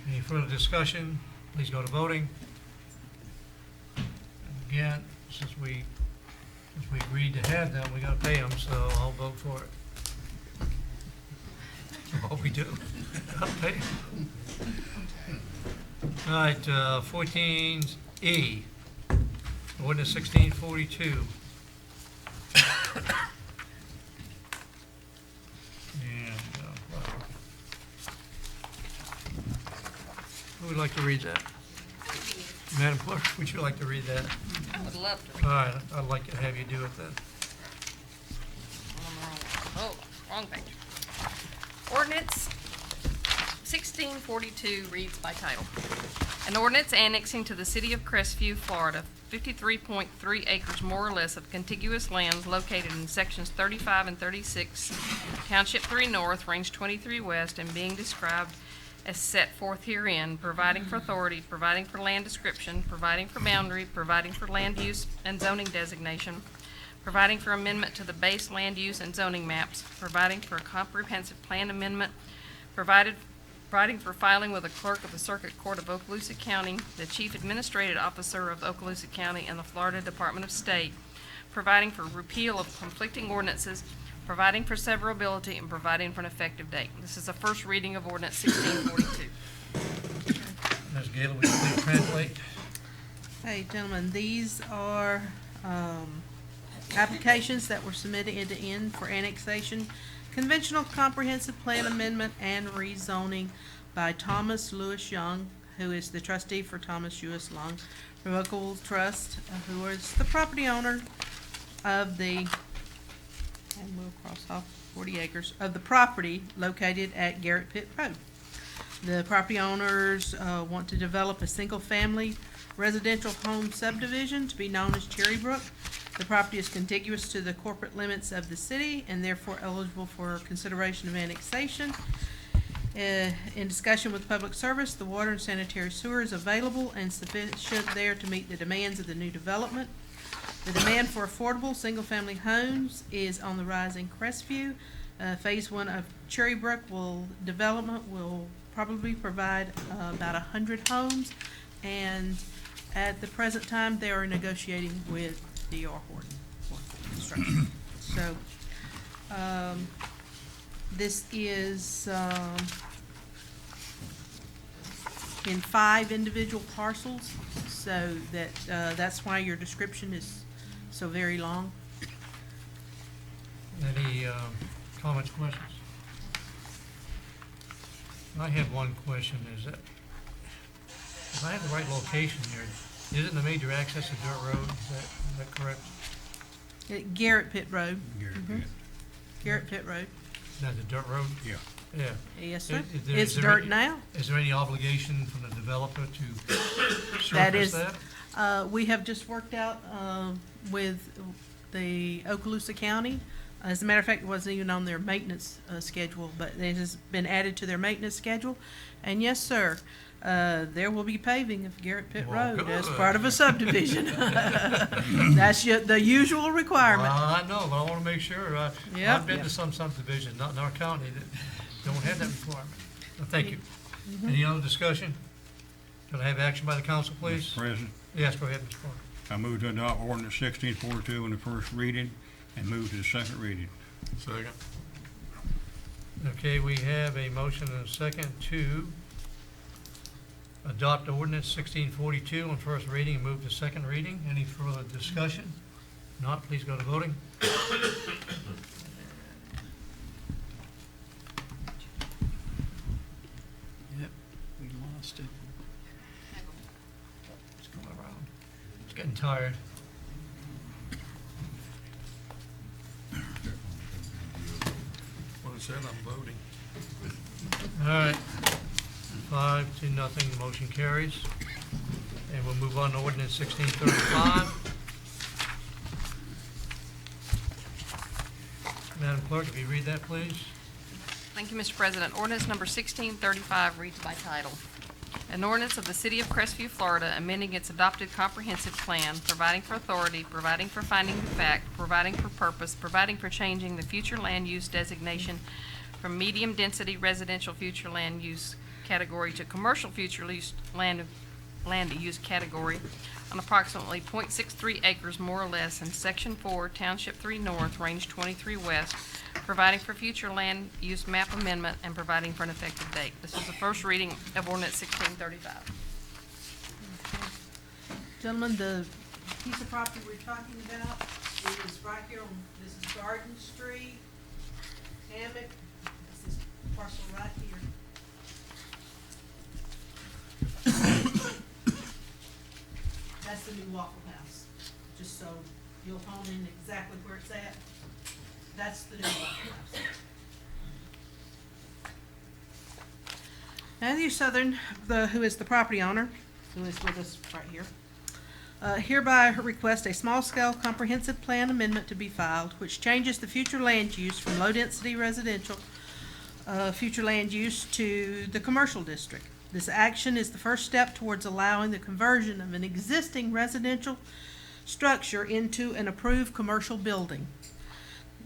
Any further discussion? Please go to voting. Again, since we agreed to have them, we gotta pay them, so I'll vote for it. That's what we do. Gotta pay 'em. All right, 14E, ordinance 1642. Who would like to read that? Madam Clerk, would you like to read that? I would love to. All right, I'd like to have you do it then. Oh, wrong page. Ordinance 1642 reads by title. An ordinance annexing to the city of Crestview, Florida, 53.3 acres more or less of contiguous lands located in sections 35 and 36, Township 3 North, Range 23 West, and being described as set forth herein, providing for authority, providing for land description, providing for boundary, providing for land use and zoning designation, providing for amendment to the base land use and zoning maps, providing for a comprehensive plan amendment, providing for filing with the clerk of the Circuit Court of Okaloosa County, the Chief Administrative Officer of Okaloosa County, and the Florida Department of State, providing for repeal of conflicting ordinances, providing for severability, and providing for an effective date. This is the first reading of ordinance 1642. Ms. Gaylor, would you please translate? Hey, gentlemen, these are applications that were submitted in for annexation, conventional comprehensive plan amendment, and rezoning by Thomas Lewis Young, who is the trustee for Thomas Lewis Young Revocable Trust, who is the property owner of the, and we'll cross off 40 acres, of the property located at Garrett Pit Road. The property owners want to develop a single-family residential home subdivision to be known as Cherrybrook. The property is contiguous to the corporate limits of the city and therefore eligible for consideration of annexation. In discussion with Public Service, the water and sanitary sewer is available and sufficient there to meet the demands of the new development. The demand for affordable single-family homes is on the rise in Crestview. Phase 1 of Cherrybrook development will probably provide about 100 homes, and at the present time, they are negotiating with D.R. Horton for construction. So, this is in 5 individual parcels, so that's why your description is so very long. Any comments, questions? I have one question, is that, if I have the right location here, isn't the major access a dirt road, is that correct? Garrett Pit Road. Garrett Pit. Garrett Pit Road. Is that the dirt road? Yeah. Yeah. Yes, sir. Is It's there dirt any- now. Is there any obligation from the developer to That surface is, that? we have just worked out with the Okaloosa County As a matter of fact, it wasn't even on their maintenance schedule, but it has been added to their maintenance schedule. And yes, sir, there will be paving of Garrett Pitt Well, Road as good. part of a subdivision. That's the usual requirement. I know, but I want to make sure. Yep. I've been to some subdivisions, not in our county, that don't have that requirement. Well, thank you. Any other discussion? Can I have action by the council, please? Mr. President, Yes, go ahead, Mr. Parker. I move to adopt ordinance 1642 on the first reading and move to the second reading. Second. Okay, we have a motion and a second to adopt ordinance 1642 on first reading and move to second reading. Any further discussion? Not, please go to voting. Yep, we lost it. It's going around. It's getting tired. Well, it said I'm voting. All right. 5-0, the motion carries. And we'll move on to ordinance 1635. Madam Clerk, if you read that, please. Thank you, Mr. President. Ordinance number 1635 reads by title. An ordinance of the City of Crestview, Florida, amending its adopted comprehensive plan, providing for authority, providing for finding of fact, providing for purpose, providing for changing the future land use designation from medium-density residential future land use category to commercial future use land use category on approximately .63 acres more or less in Section 4, Township 3 North, Range 23 West, providing for future land use map amendment and providing for an effective date. This is the first reading of ordinance 1635. Gentlemen, the piece of property we're talking about is right here on, this is Garden Street, Hammock, this is parcel right here. That's the new Waffle House, just so you'll hone in exactly where it's at. That's the new Waffle House. Matthew Southern, who is the property owner, who is with us right here, hereby request a small-scale comprehensive plan amendment to be filed, which changes the future land use from low-density residential future land use to the commercial district. This action is the first step towards allowing the conversion of an existing residential structure into an approved commercial building.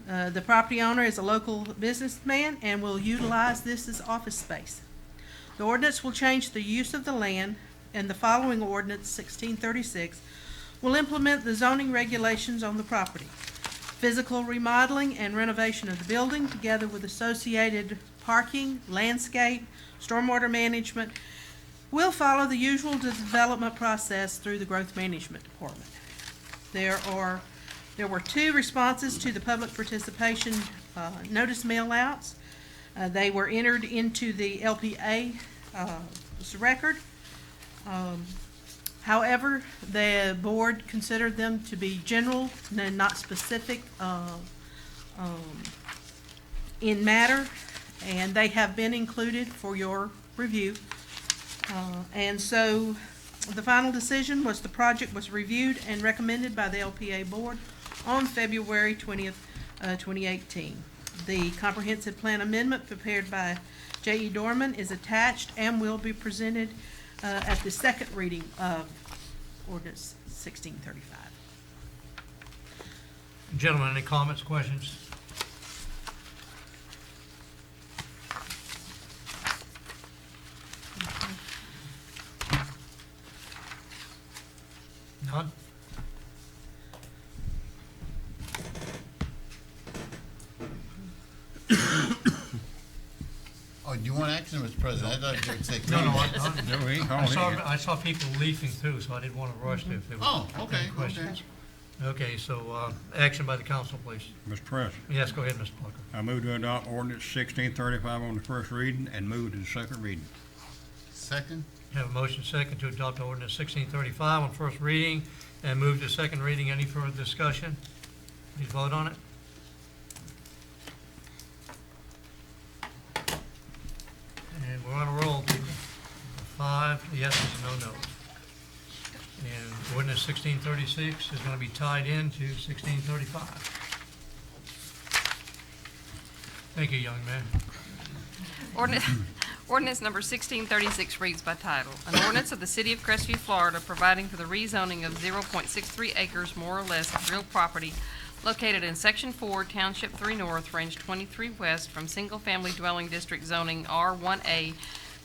The property owner is a local businessman and will utilize this as office space. The ordinance will change the use of the land, and the following ordinance, 1636, will implement the zoning regulations on the property. Physical remodeling and renovation of the building, together with associated parking, landscape, stormwater management, will follow the usual development process through the Growth Management Department. There were 2 responses to the public participation notice mail-outs. They were entered into the LPA record. However, the board considered them to be general and not specific in matter, and they have been included for your review. And so the final decision was the project was reviewed and recommended by the LPA board on February 20th, 2018. The comprehensive plan amendment prepared by J.E. Dorman is attached and will be presented at the second reading of ordinance 1635. Gentlemen, any comments, questions? None? Oh, do you want action, Mr. President? I thought you were saying. No, I saw people leafing through, so I didn't want to rush if there Oh, were okay, any questions. Okay, so, action by the council, please. Mr. President, Yes, go ahead, Mr. Parker. I move to adopt ordinance 1635 on the first reading and move to the second reading. Second? Have a motion second to adopt ordinance 1635 on first reading and move to second reading. Any further discussion? Please vote on it. And we're on a roll, people. 5 yeses and no nos. And ordinance 1636 is going to be tied into 1635. Thank you, young man. Ordinance number 1636 reads by title. An ordinance of the City of Crestview, Florida, providing for the rezoning of 0.63 acres more or less of real property located in Section 4, Township 3 North, Range 23 West, from single-family dwelling district zoning R1A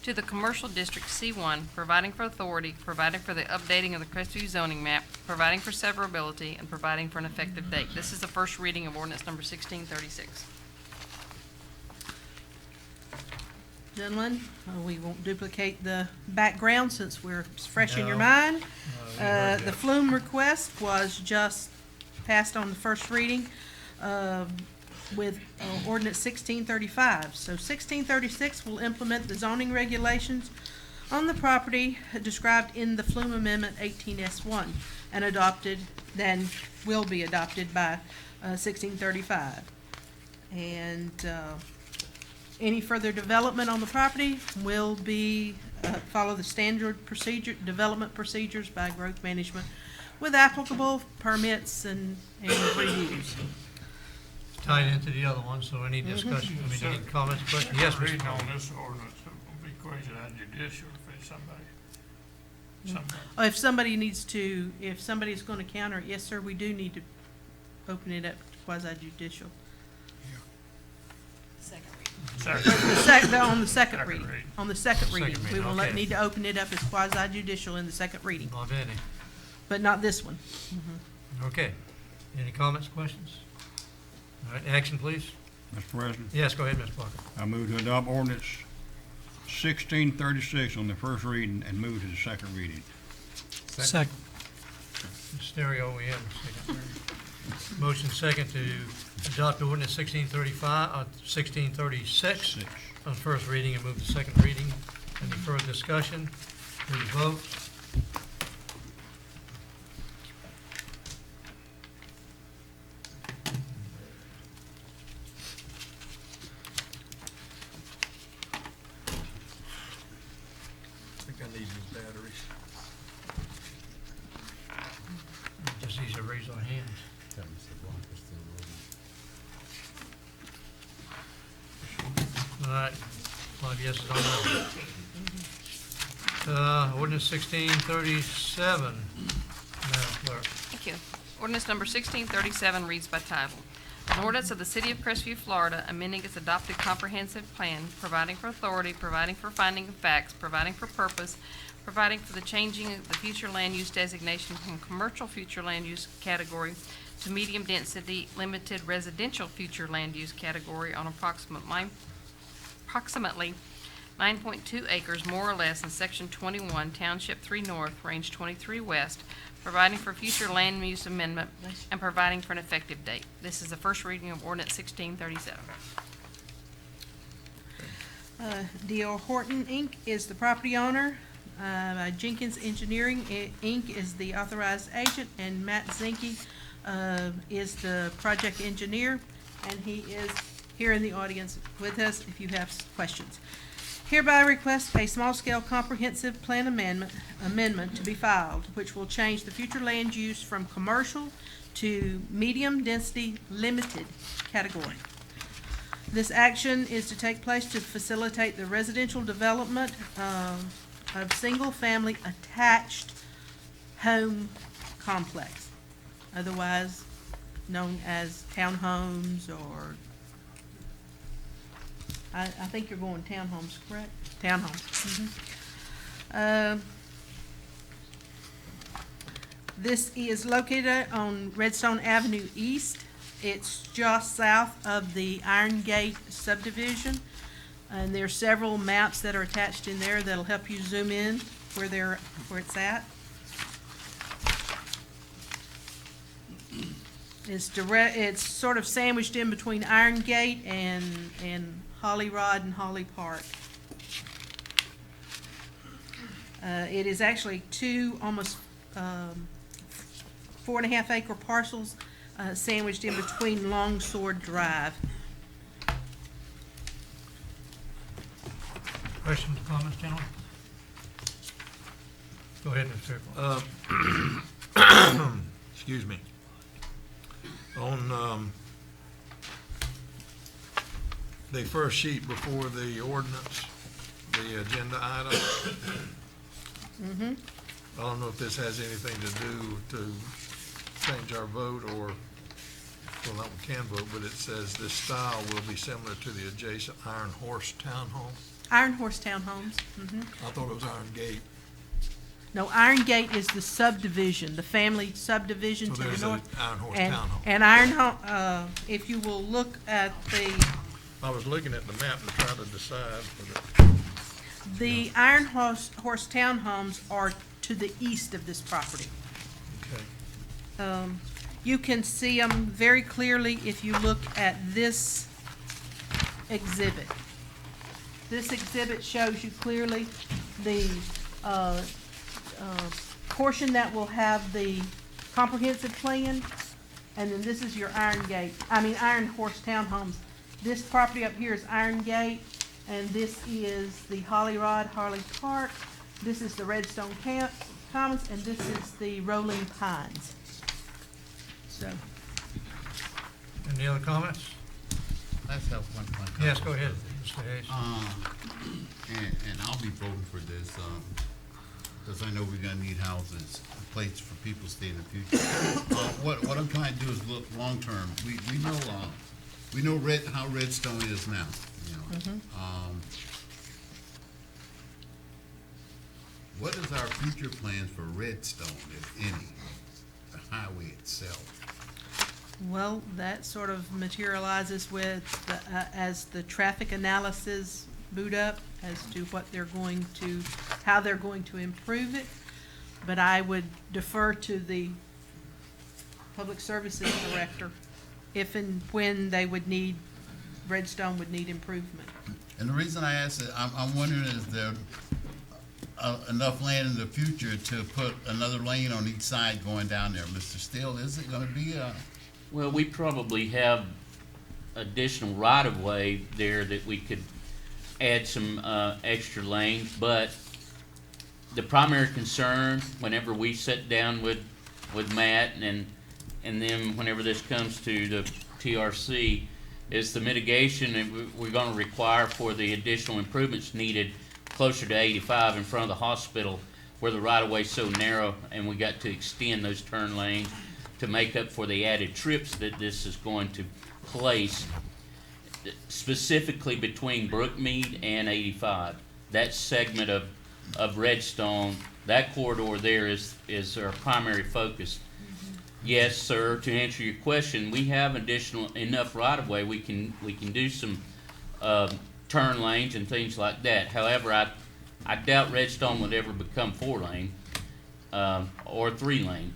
to the commercial district C1, providing for authority, providing for the updating of the Crestview zoning map, providing for severability, and providing for an effective date. This is the first reading of ordinance number 1636. Gentlemen, we won't duplicate the background since we're fresh in your mind. The Flume request was just passed on the first reading with ordinance 1635. So 1636 will implement the zoning regulations on the property described in the Flume Amendment 18S1 and then will be adopted by 1635. And any further development on the property will be follow the standard development procedures by growth management with applicable permits and reviews. Tied into the other one, so any discussion, any comments, questions? Yes, Mr. Reading Conley. on this ordinance, it would be crazy how judicial if it's somebody. If somebody needs to, if somebody's going to counter it, yes, sir, we do need to open it up to quasi judicial. On the second reading. On the second reading. We will okay. need to open it up as quasi judicial in the second reading, Va bene. but not this one. Okay. Any comments, questions? All right, action, please. Mr. President, Yes, go ahead, Mr. Parker. I move to adopt ordinance 1636 on the first reading and move to the second reading. Second. Stereo OEM, second. Motion second to adopt ordinance 1636 on first reading and move to second reading. Any further discussion? Please vote. I think I need these batteries. Just easy to raise our hands. All right, 5 yeses on that. Ordinance 1637, Madam Clerk. Thank you. Ordinance number 1637 reads by title. An ordinance of the City of Crestview, Florida, amending its adopted comprehensive plan, providing for authority, providing for finding of facts, providing for purpose, providing for the changing of the future land use designation from commercial future land use category to medium density limited residential future land use category on approximately 9.2 acres more or less in Section 21, Township 3 North, Range 23 West, providing for future land use amendment and providing for an effective date. This is the first reading of ordinance 1637. D.R. Horton, Inc. is the property owner. Jenkins Engineering, Inc. is the authorized agent, and Matt Zinke is the project engineer, and he is here in the audience with us if you have questions. Hereby request a small-scale comprehensive plan amendment to be filed, which will change the future land use from commercial to medium-density limited category. This action is to take place to facilitate the residential development of single-family attached home complex, otherwise known as townhomes or I think you're going townhomes, correct? Townhomes. This is located on Redstone Avenue East. It's just south of the Iron Gate subdivision. And there are several maps that are attached in there that'll help you zoom in where it's at. It's sort of sandwiched in between Iron Gate and Holly Rod and Holly Park. It is actually two almost 4.5 acre parcels sandwiched in between Long Sword Drive. Questions, comments, gentlemen? Go ahead, Mr. Fairclough. Excuse me. On the first sheet before the ordinance, the agenda item. Mm-hmm. I don't know if this has anything to do to change our vote or, well, not we can vote, but it says this style will be similar to the adjacent Iron Horse Townhome. Iron Horse Townhomes. Mm-hmm. I thought it was Iron Gate. No, Iron Gate is the subdivision, the family subdivision So to the there's a north. Iron Horse And, Townhome. and if you will look at I was looking at the map to try to decide, but the Iron Horse Townhomes are to the east of this property. okay. You can see them very clearly if you look at this exhibit. This exhibit shows you clearly the portion that will have the comprehensive plan, and then this is your Iron Horse Townhomes. This property up here is Iron Gate, and this is the Holly Rod Harley Park. This is the Redstone Commons, and this is the Rolling Pines. So, Any other comments? I just have one comment. Yes, go ahead, Mr. Hayes. And I'll be voting for this, because I know we're gonna need houses, places for people to stay in the future. What I'm trying to do is look long-term. We know how Redstone is now, you know. What is our future plans for Redstone, if any, the highway itself? well, that sort of materializes with, as the traffic analysis boot up as to how they're going to improve it. But I would defer to the Public Services Director if and when Redstone would need improvement. And the reason I ask it, I'm wondering, is there enough land in the future to put another lane on each side going down there? Mr. Steele, is it gonna be Well, we probably have additional right-of-way there that we could add some extra lanes, but the primary concern, whenever we sit down with Matt and then whenever this comes to the TRC, is the mitigation that we're gonna require for the additional improvements needed closer to 85 in front of the hospital, where the right-of-way's so narrow, and we got to extend those turn lanes to make up for the added trips that this is going to place, specifically between Brookmead and 85. That segment of Redstone, that corridor there is our primary focus. Yes, sir, to answer your question, we have enough right-of-way, we can do some turn lanes and things like that. However, I doubt Redstone would ever become 4-lane or 3-lane.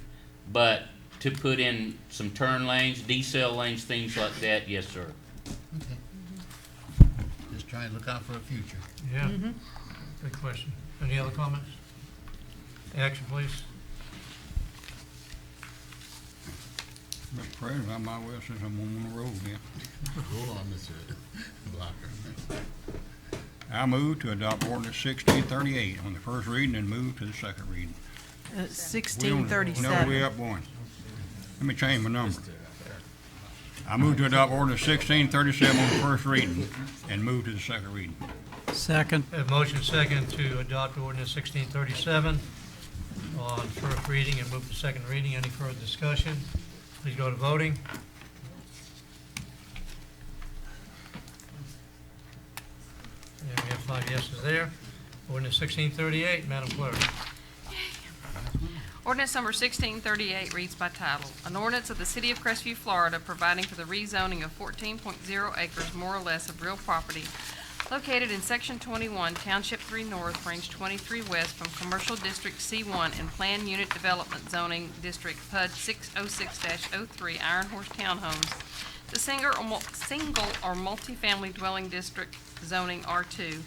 But to put in some turn lanes, decel lanes, things like that, yes, sir. Okay. Just trying to look out for the future. Yeah, good question. Any other comments? Action, please. Mr. President, I might well since I'm on the road again. Hold on, Mr. Blocker. I move to adopt ordinance 1638 on the first reading and move to the second reading. 1637. No, we up one. Let me change my number. I move to adopt ordinance 1637 on the first reading and move to the second reading. Second. Have motion second to adopt ordinance 1637 on first reading and move to second reading. Any further discussion? Please go to voting. And we have 5 yeses there. Ordinance 1638, Madam Clerk. Ordinance number 1638 reads by title, an ordinance of the City of Crestview, Florida, providing for the rezoning of 14.0 acres more or less of real property located in Section 21, Township 3 North, Range 23 West, from Commercial District C1 and Plan Unit Development Zoning District PUD 606-03 Iron Horse Townhomes, the single or multifamily dwelling district zoning R2,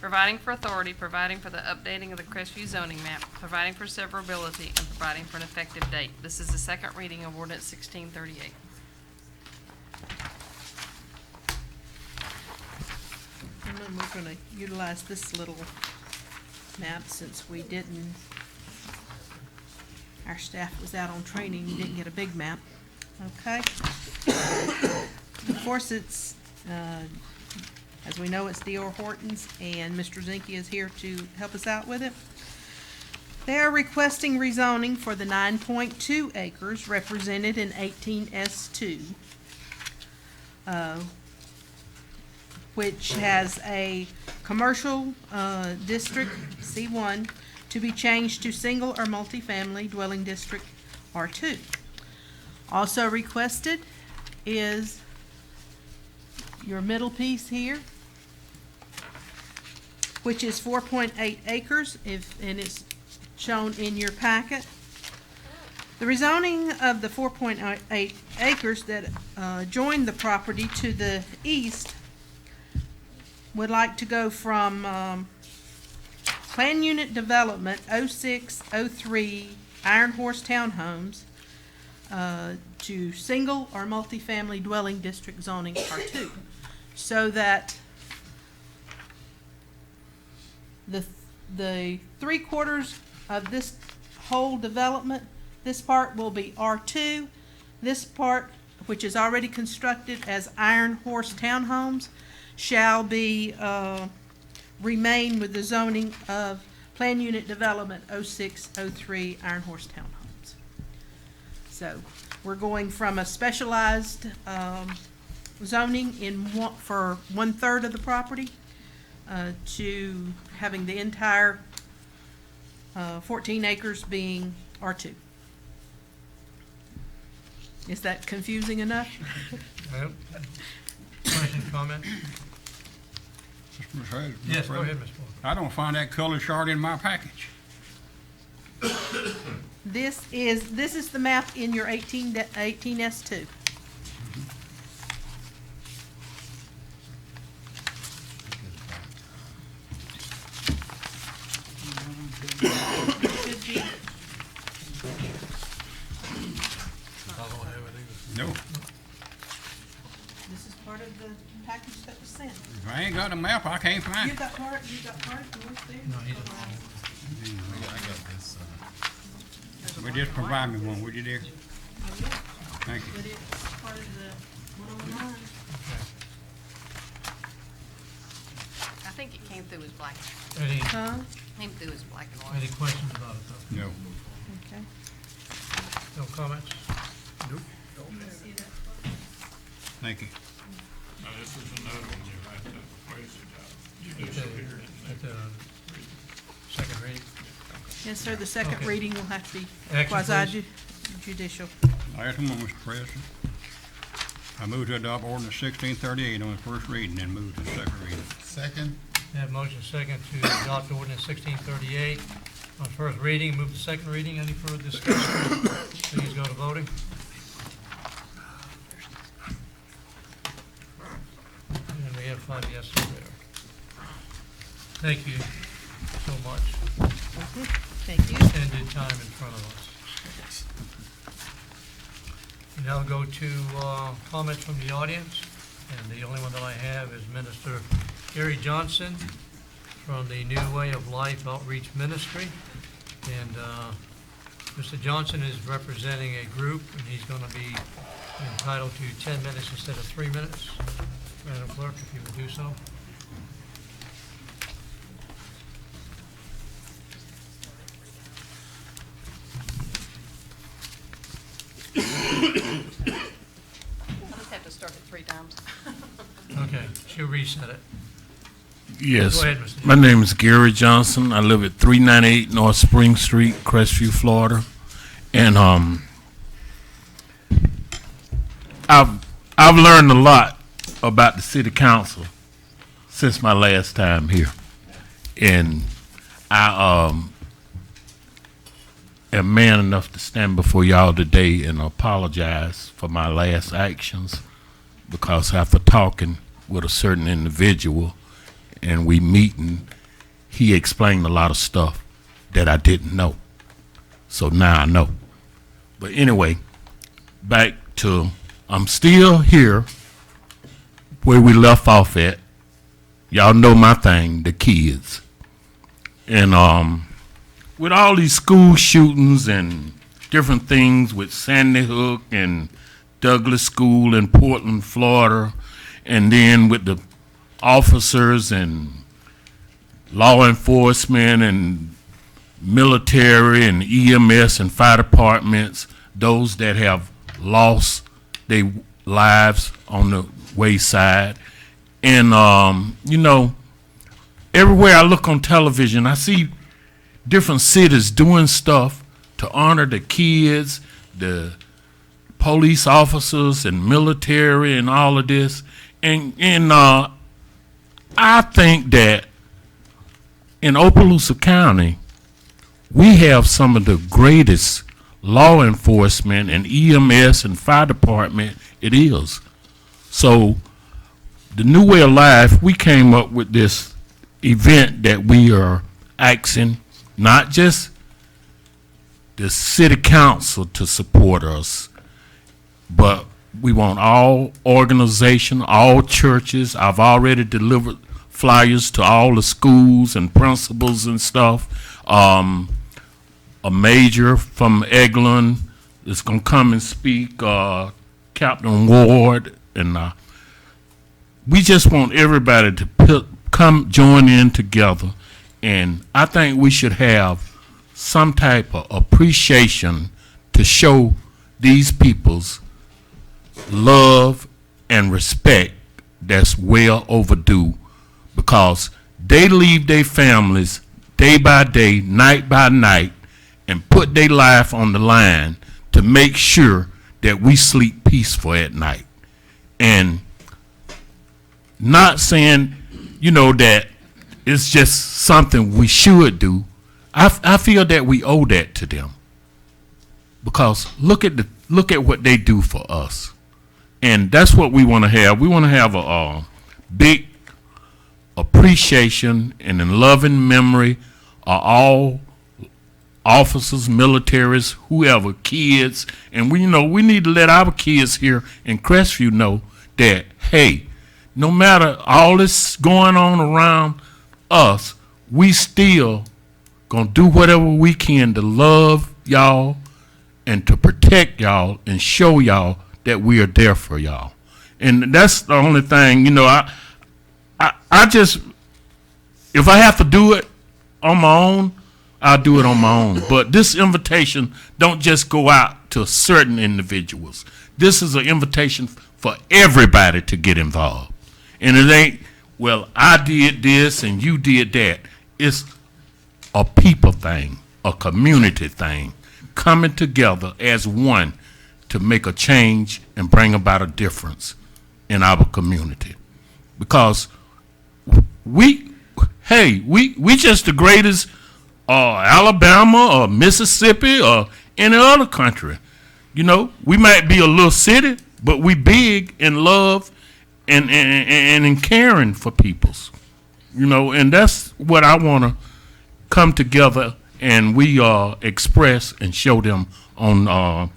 providing for authority, providing for the updating of the Crestview zoning map, providing for severability, and providing for an effective date. This is the second reading of ordinance 1638. And then we're gonna utilize this little map since our staff was out on training, you didn't get a big map, okay? Of course, it's As we know, it's D.R. Hortons, and Mr. Zinke is here to help us out with it. They are requesting rezoning for the 9.2 acres represented in 18S2, which has a commercial district, C1, to be changed to single or multifamily dwelling district, R2. Also requested is your middle piece here, which is 4.8 acres, and it's shown in your packet. The rezoning of the 4.8 acres that join the property to the east would like to go from Plan Unit Development 0603 Iron Horse Townhomes to single or multifamily dwelling district zoning R2, so that the 3/4 of this whole development, this part will be R2. This part, which is already constructed as Iron Horse Townhomes, shall be remain with the zoning of Plan Unit Development 0603 Iron Horse Townhomes. So we're going from a specialized zoning for 1/3 of the property to having the entire 14 acres being R2. Is that confusing enough? Well, question, comment? Yes, go ahead, Ms. Moore. I don't find that color chart in my package. This is the map in your 18S2. Should be. No. This is part of the package that was sent. If I ain't got a map, I can't find You it. got part north there? No, he doesn't. Well, just provide me one, would you, dear? Thank you. But it's part of the 109. I think it came through as black. Any, Came through as black and white. any questions about it, though? No. Okay. No comments? Nope. Thank you. Now, this is another one you have to place it out. Judicial hearing. At the second reading? Yes, sir, the second Okay. reading will have to be Action, please. quasi-judicial. Last one, Mr. President. I move to adopt ordinance 1638 on the first reading, then move to the second reading. Second? Have motion second to adopt ordinance 1638 on first reading, move to second reading. Any further discussion? Please go to voting. And we have 5 yeses there. Thank you so much. Thank you. Extended time in front of us. We now go to comments from the audience, and the only one that I have is Minister Gary Johnson from the New Way of Life Outreach Ministry. And Mr. Johnson is representing a group, and he's going to be entitled to 10 minutes instead of 3 minutes. Madam Clerk, if you would do so. I'll just have to start it 3 times. Okay, she'll reset it. Yes. Go ahead, Mr. My name is Gary Johnson. I live at 398 North Spring Street, Crestview, Florida. And I've learned a lot about the city council since my last time here. And I am man enough to stand before y'all today and apologize for my last actions, because after talking with a certain individual and we meeting, he explained a lot of stuff that I didn't know. So now I know. But anyway, back to, I'm still here where we left off at. Y'all know my thing, the kids. And with all these school shootings and different things with Sandy Hook and Douglas School in Portland, Florida, and then with the officers and law enforcement and military and EMS and fire departments, those that have lost their lives on the wayside. And, you know, everywhere I look on television, I see different cities doing stuff to honor the kids, the police officers and military and all of this. And I think that in Opelousas County, we have some of the greatest law enforcement and EMS and fire department it is. So the New Way of Life, we came up with this event that we are asking not just the city council to support us, but we want all organizations, all churches. I've already delivered flyers to all the schools and principals and stuff. A major from Eglin is going to come and speak, Captain Ward, and we just want everybody to come join in together. And I think we should have some type of appreciation to show these people's love and respect that's well overdue, because they leave their families day by day, night by night, and put their life on the line to make sure that we sleep peaceful at night. And not saying, you know, that it's just something we should do. I feel that we owe that to them, because look at what they do for us. And that's what we want to have. We want to have a big appreciation and in loving memory of all officers, militaries, whoever, kids. And we need to let our kids here in Crestview know that, hey, no matter all this going on around us, we still gonna do whatever we can to love y'all and to protect y'all and show y'all that we are there for y'all. And that's the only thing, I just, if I have to do it on my own, I'll do it on my own. But this invitation don't just go out to certain individuals. This is an invitation for everybody to get involved. And it ain't, well, I did this and you did that. It's a people thing, a community thing, coming together as one to make a change and bring about a difference in our community. Because we just the greatest Alabama or Mississippi or any other country. We might be a little city, but we big in love and in caring for peoples. And that's what I want to come together and we express and show them on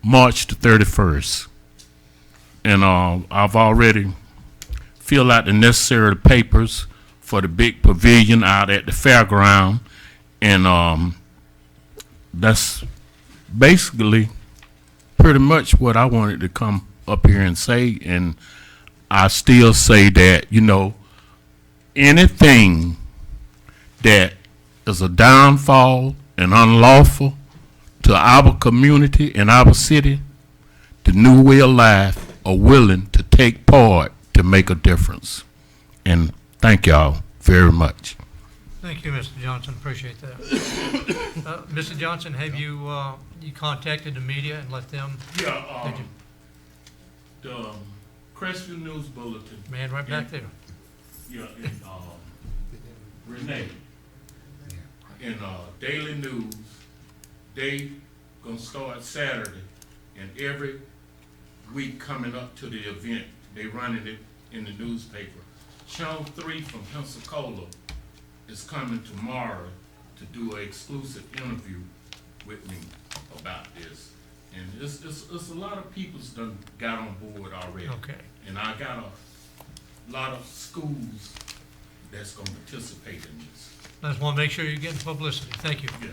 March the 31st. And I've already filled out the necessary papers for the big pavilion out at the fairground. And that's basically pretty much what I wanted to come up here and say. And I still say that, anything that is a downfall and unlawful to our community and our city, the New Way of Life are willing to take part to make a difference. And thank y'all very much. Thank you, Mr. Johnson. Appreciate that. Mr. Johnson, have you contacted the media and let them? Yeah, the Crestview News Bulletin. Man, right back there. Yeah, and Renee. In Daily News, they gonna start Saturday, and every week coming up to the event, they running it in the newspaper. Channel 3 from Pensacola is coming tomorrow to do an exclusive interview with me about this. And it's a lot of people's done got on board already. Okay. And I got a lot of schools that's gonna participate in this. I just want to make sure you're getting publicity. Thank you. Yeah.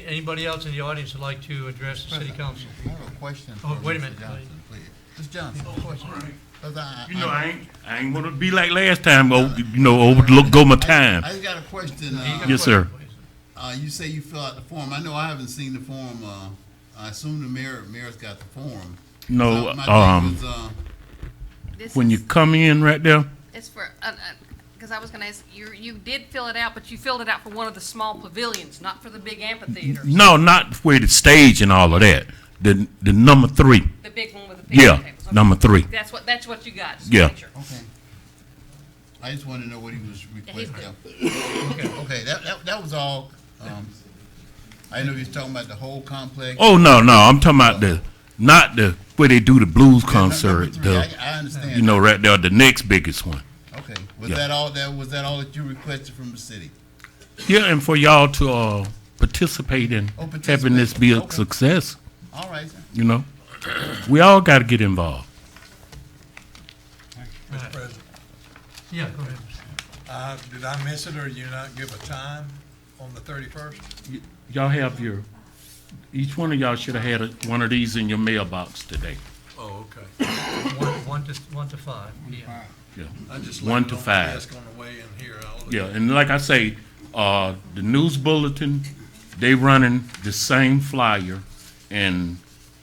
Anybody else in the audience would like to address the city council? I have a question. Oh, for wait a Mr. minute. Johnson, please. Mr. Johnson, question. 'Cause I ain't gonna be like last time, go my time. I just got a question. Yes, sir. You say you fill out the form. I know I haven't seen the form. I assume the mayor's got the form. No, My thing was, This when you is- come in right there, It's for, because I was gonna ask, you did fill it out, but you filled it out for one of the small pavilions, not for the big amphitheater. no, not where the stage and all of that. The number 3. The big one with the picnic Yeah, tables. Okay. number 3. That's what you got. Just to Yeah. make sure. okay. I just wanted to know what he was he's requesting. Okay, that was all. I know he was talking about the whole complex. Oh no, I'm talking about not the where they do the blues concert. Number 3, I understand. You know, right there, the next biggest one. Okay, was Yeah. that all that you requested from the city? Yeah, and for y'all to participate in having this be a Okay. success. All right. You know, we all got to get involved. Mr. President, Yeah, go ahead. did I miss it, or did you not give a time on the 31st? Y'all have each one of y'all should have had one of these in your mailbox today. Oh, okay. One to 5, yeah. Yeah, I just 1 left to it on the 5. desk on the way in here. I'll look Yeah, at it. and like I say, the news bulletin, they running the same flyer, and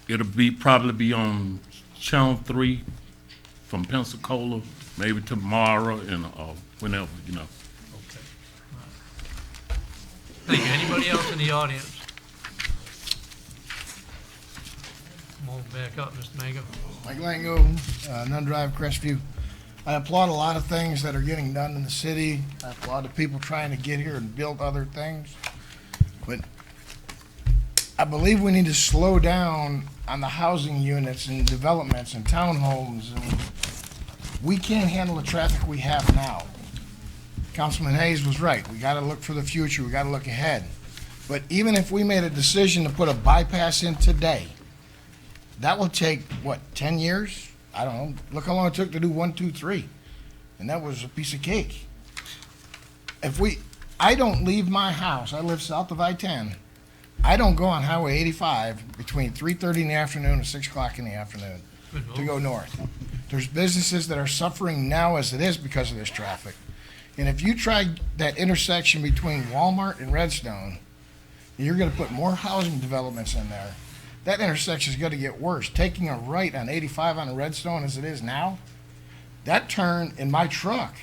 it'll probably be on Channel 3 from Pensacola, maybe tomorrow and whenever, you know. Okay. Thank you. Anybody else in the audience? Come on back up, Mr. Mango. Mike Lango, Nunn Drive, Crestview. I applaud a lot of things that are getting done in the city. I applaud the people trying to get here and build other things. But I believe we need to slow down on the housing units and developments and townhomes. And we can't handle the traffic we have now. Councilman Hayes was right. We gotta look for the future. We gotta look ahead. But even if we made a decision to put a bypass in today, that will take, 10 years? I don't know. Look how long it took to do 1, 2, 3. And that was a piece of cake. I don't leave my house. I live south of I-10. I don't go on Highway 85 between 3:30 in the afternoon and 6 o'clock in the afternoon to go north. There's businesses that are suffering now as it is because of this traffic. And if you try that intersection between Walmart and Redstone, you're gonna put more housing developments in there. That intersection is gonna get worse. Taking a right on 85 on Redstone as it is now, that turn in my truck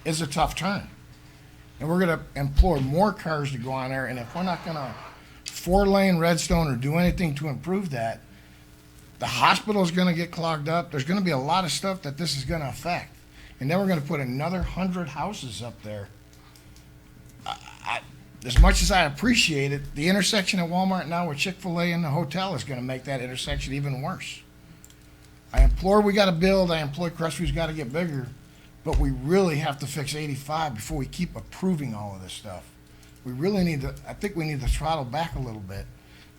is a tough turn. And we're gonna implore more cars to go on there, and if we're not gonna 4-lane Redstone or do anything to improve that, the hospital's gonna get clogged up. There's gonna be a lot of stuff that this is gonna affect. And then we're gonna put another 100 houses up there. As much as I appreciate it, the intersection at Walmart now with Chick-fil-A and the hotel is gonna make that intersection even worse. I implore we gotta build, I implore Crestview's gotta get bigger, but we really have to fix 85 before we keep approving all of this stuff. We really need to, I think we need to throttle back a little bit.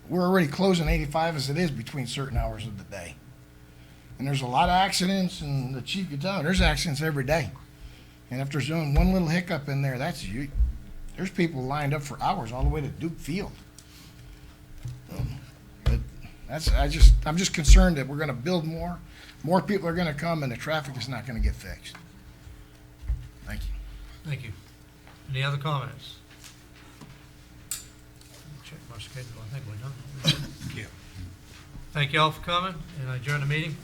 We're already closing 85 as it is between certain hours of the day. And there's a lot of accidents, and the chief could tell, there's accidents every day. And if there's one little hiccup in there, there's people lined up for hours all the way to Duke Field. But I'm just concerned that we're gonna build more people are gonna come, and the traffic is not gonna get fixed. Thank you. Thank you. Any other comments? Check my schedule. I think we're done. Yeah. Thank you all for coming, and I adjourn the meeting.